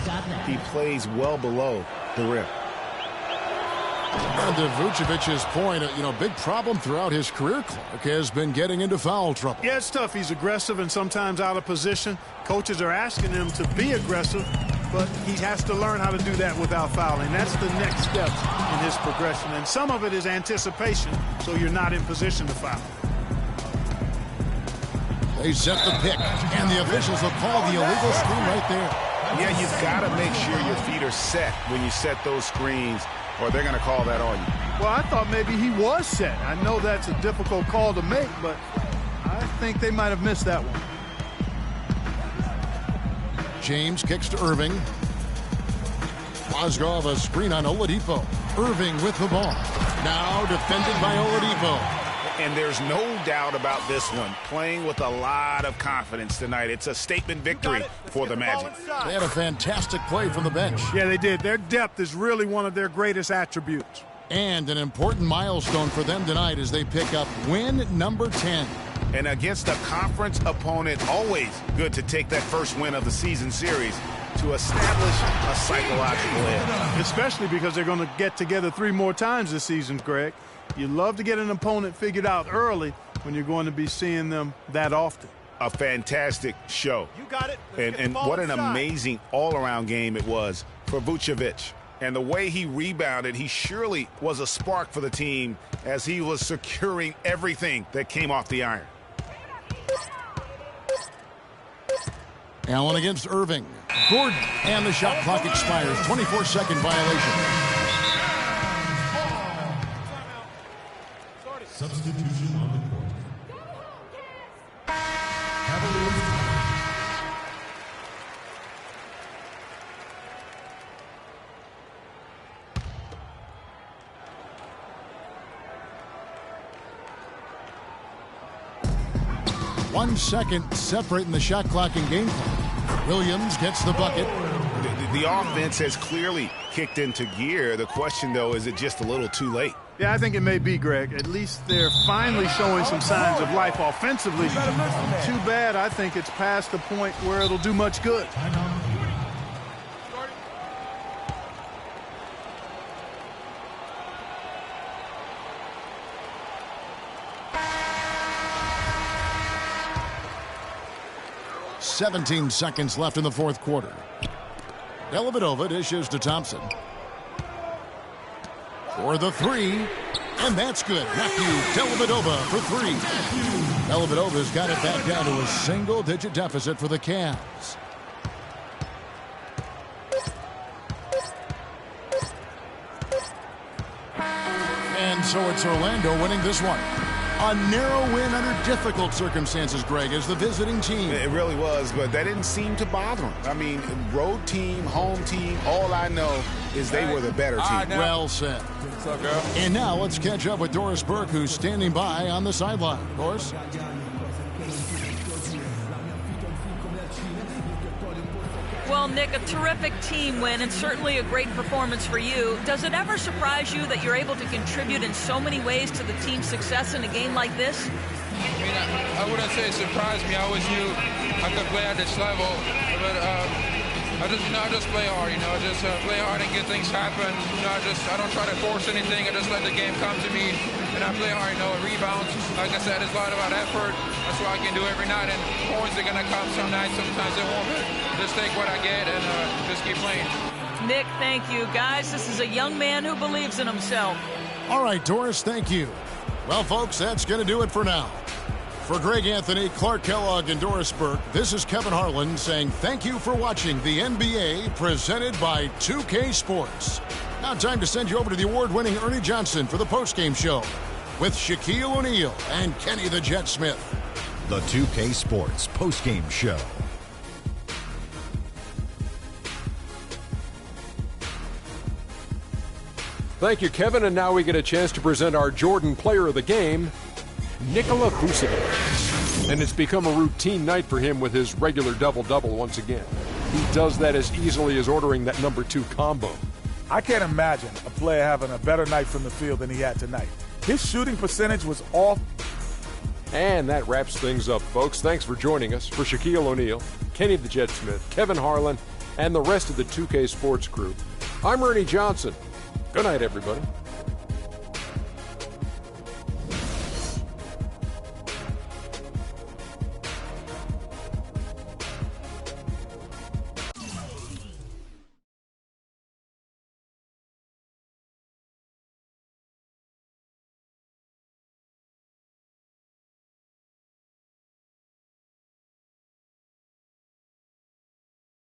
he plays well below the rim. And to Vucevic's point, big problem throughout his career, Clark, has been getting into foul trouble. Yeah, it's tough. He's aggressive and sometimes out of position. Coaches are asking him to be aggressive, but he has to learn how to do that without fouling. That's the next step in his progression. And some of it is anticipation, so you're not in position to foul. They set the pick, and the officials will call the illegal screen right there. Yeah, you've got to make sure your feet are set when you set those screens, or they're going to call that on you. Well, I thought maybe he was set. I know that's a difficult call to make, but I think they might have missed that one. James kicks to Irving. Mozgov a screen on Oladipo. Irving with the ball. Now defended by Oladipo. And there's no doubt about this one. Playing with a lot of confidence tonight. It's a statement victory for the Magic. They had a fantastic play from the bench. Yeah, they did. Their depth is really one of their greatest attributes. And an important milestone for them tonight as they pick up win number 10. And against a conference opponent, always good to take that first win of the season series to establish a psychological edge. Especially because they're going to get together 3 more times this season, Greg. You love to get an opponent figured out early when you're going to be seeing them that often. A fantastic show. You got it. And what an amazing all-around game it was for Vucevic. And the way he rebounded, he surely was a spark for the team as he was securing everything that came off the iron. Allen against Irving. Gordon. And the shot clock expires. 24-second violation. Substitution on the court. Cavaliers. One second separating the shot clock and game clock. Williams gets the bucket. The offense has clearly kicked into gear. The question, though, is it just a little too late? Yeah, I think it may be, Greg. At least they're finally showing some signs of life offensively. Too bad I think it's past the point where it'll do much good. "17 seconds left in the fourth quarter. Dellavedova dishes to Thompson. For the 3, and that's good. Matthew Dellavedova for 3. Dellavedova's got it back down to a single-digit deficit for the Cavs. So it's Orlando winning this one. A narrow win under difficult circumstances, Greg, as the visiting team. It really was, but that didn't seem to bother them. I mean, road team, home team, all I know is they were the better team. Well said. What's up, girl? And now let's catch up with Doris Burke, who's standing by on the sideline. Doris? Well, Nick, a terrific team win and certainly a great performance for you. Does it ever surprise you that you're able to contribute in so many ways to the team's success in a game like this? I mean, I wouldn't say it surprised me. I always knew I could play at this level, but I just play hard. I just play hard and get things happen. I don't try to force anything. I just let the game come to me, and I play hard. Rebounds. Like I said, it's a lot about effort. That's what I can do every night. And points are gonna come some nights. Sometimes they won't. Just take what I get and just keep playing. Nick, thank you. Guys, this is a young man who believes in himself. All right, Doris, thank you. Well, folks, that's going to do it for now. For Greg Anthony, Clark Kellogg, and Doris Burke, this is Kevin Harlan saying thank you for watching the NBA presented by 2K Sports. Now time to send you over to the award-winning Ernie Johnson for the postgame show with Shaquille O'Neal and Kenny the Jet Smith. The 2K Sports postgame show. Thank you, Kevin. And now we get a chance to present our Jordan Player of the Game, Nikola Vucevic. And it's become a routine night for him with his regular double-double once again. He does that as easily as ordering that number 2 combo. I can't imagine a player having a better night from the field than he had tonight. His shooting percentage was off. And that wraps things up, folks. Thanks for joining us. For Shaquille O'Neal, Kenny the Jet Smith, Kevin Harlan, and the rest of the 2K Sports crew, I'm Ernie Johnson. Good night, everybody.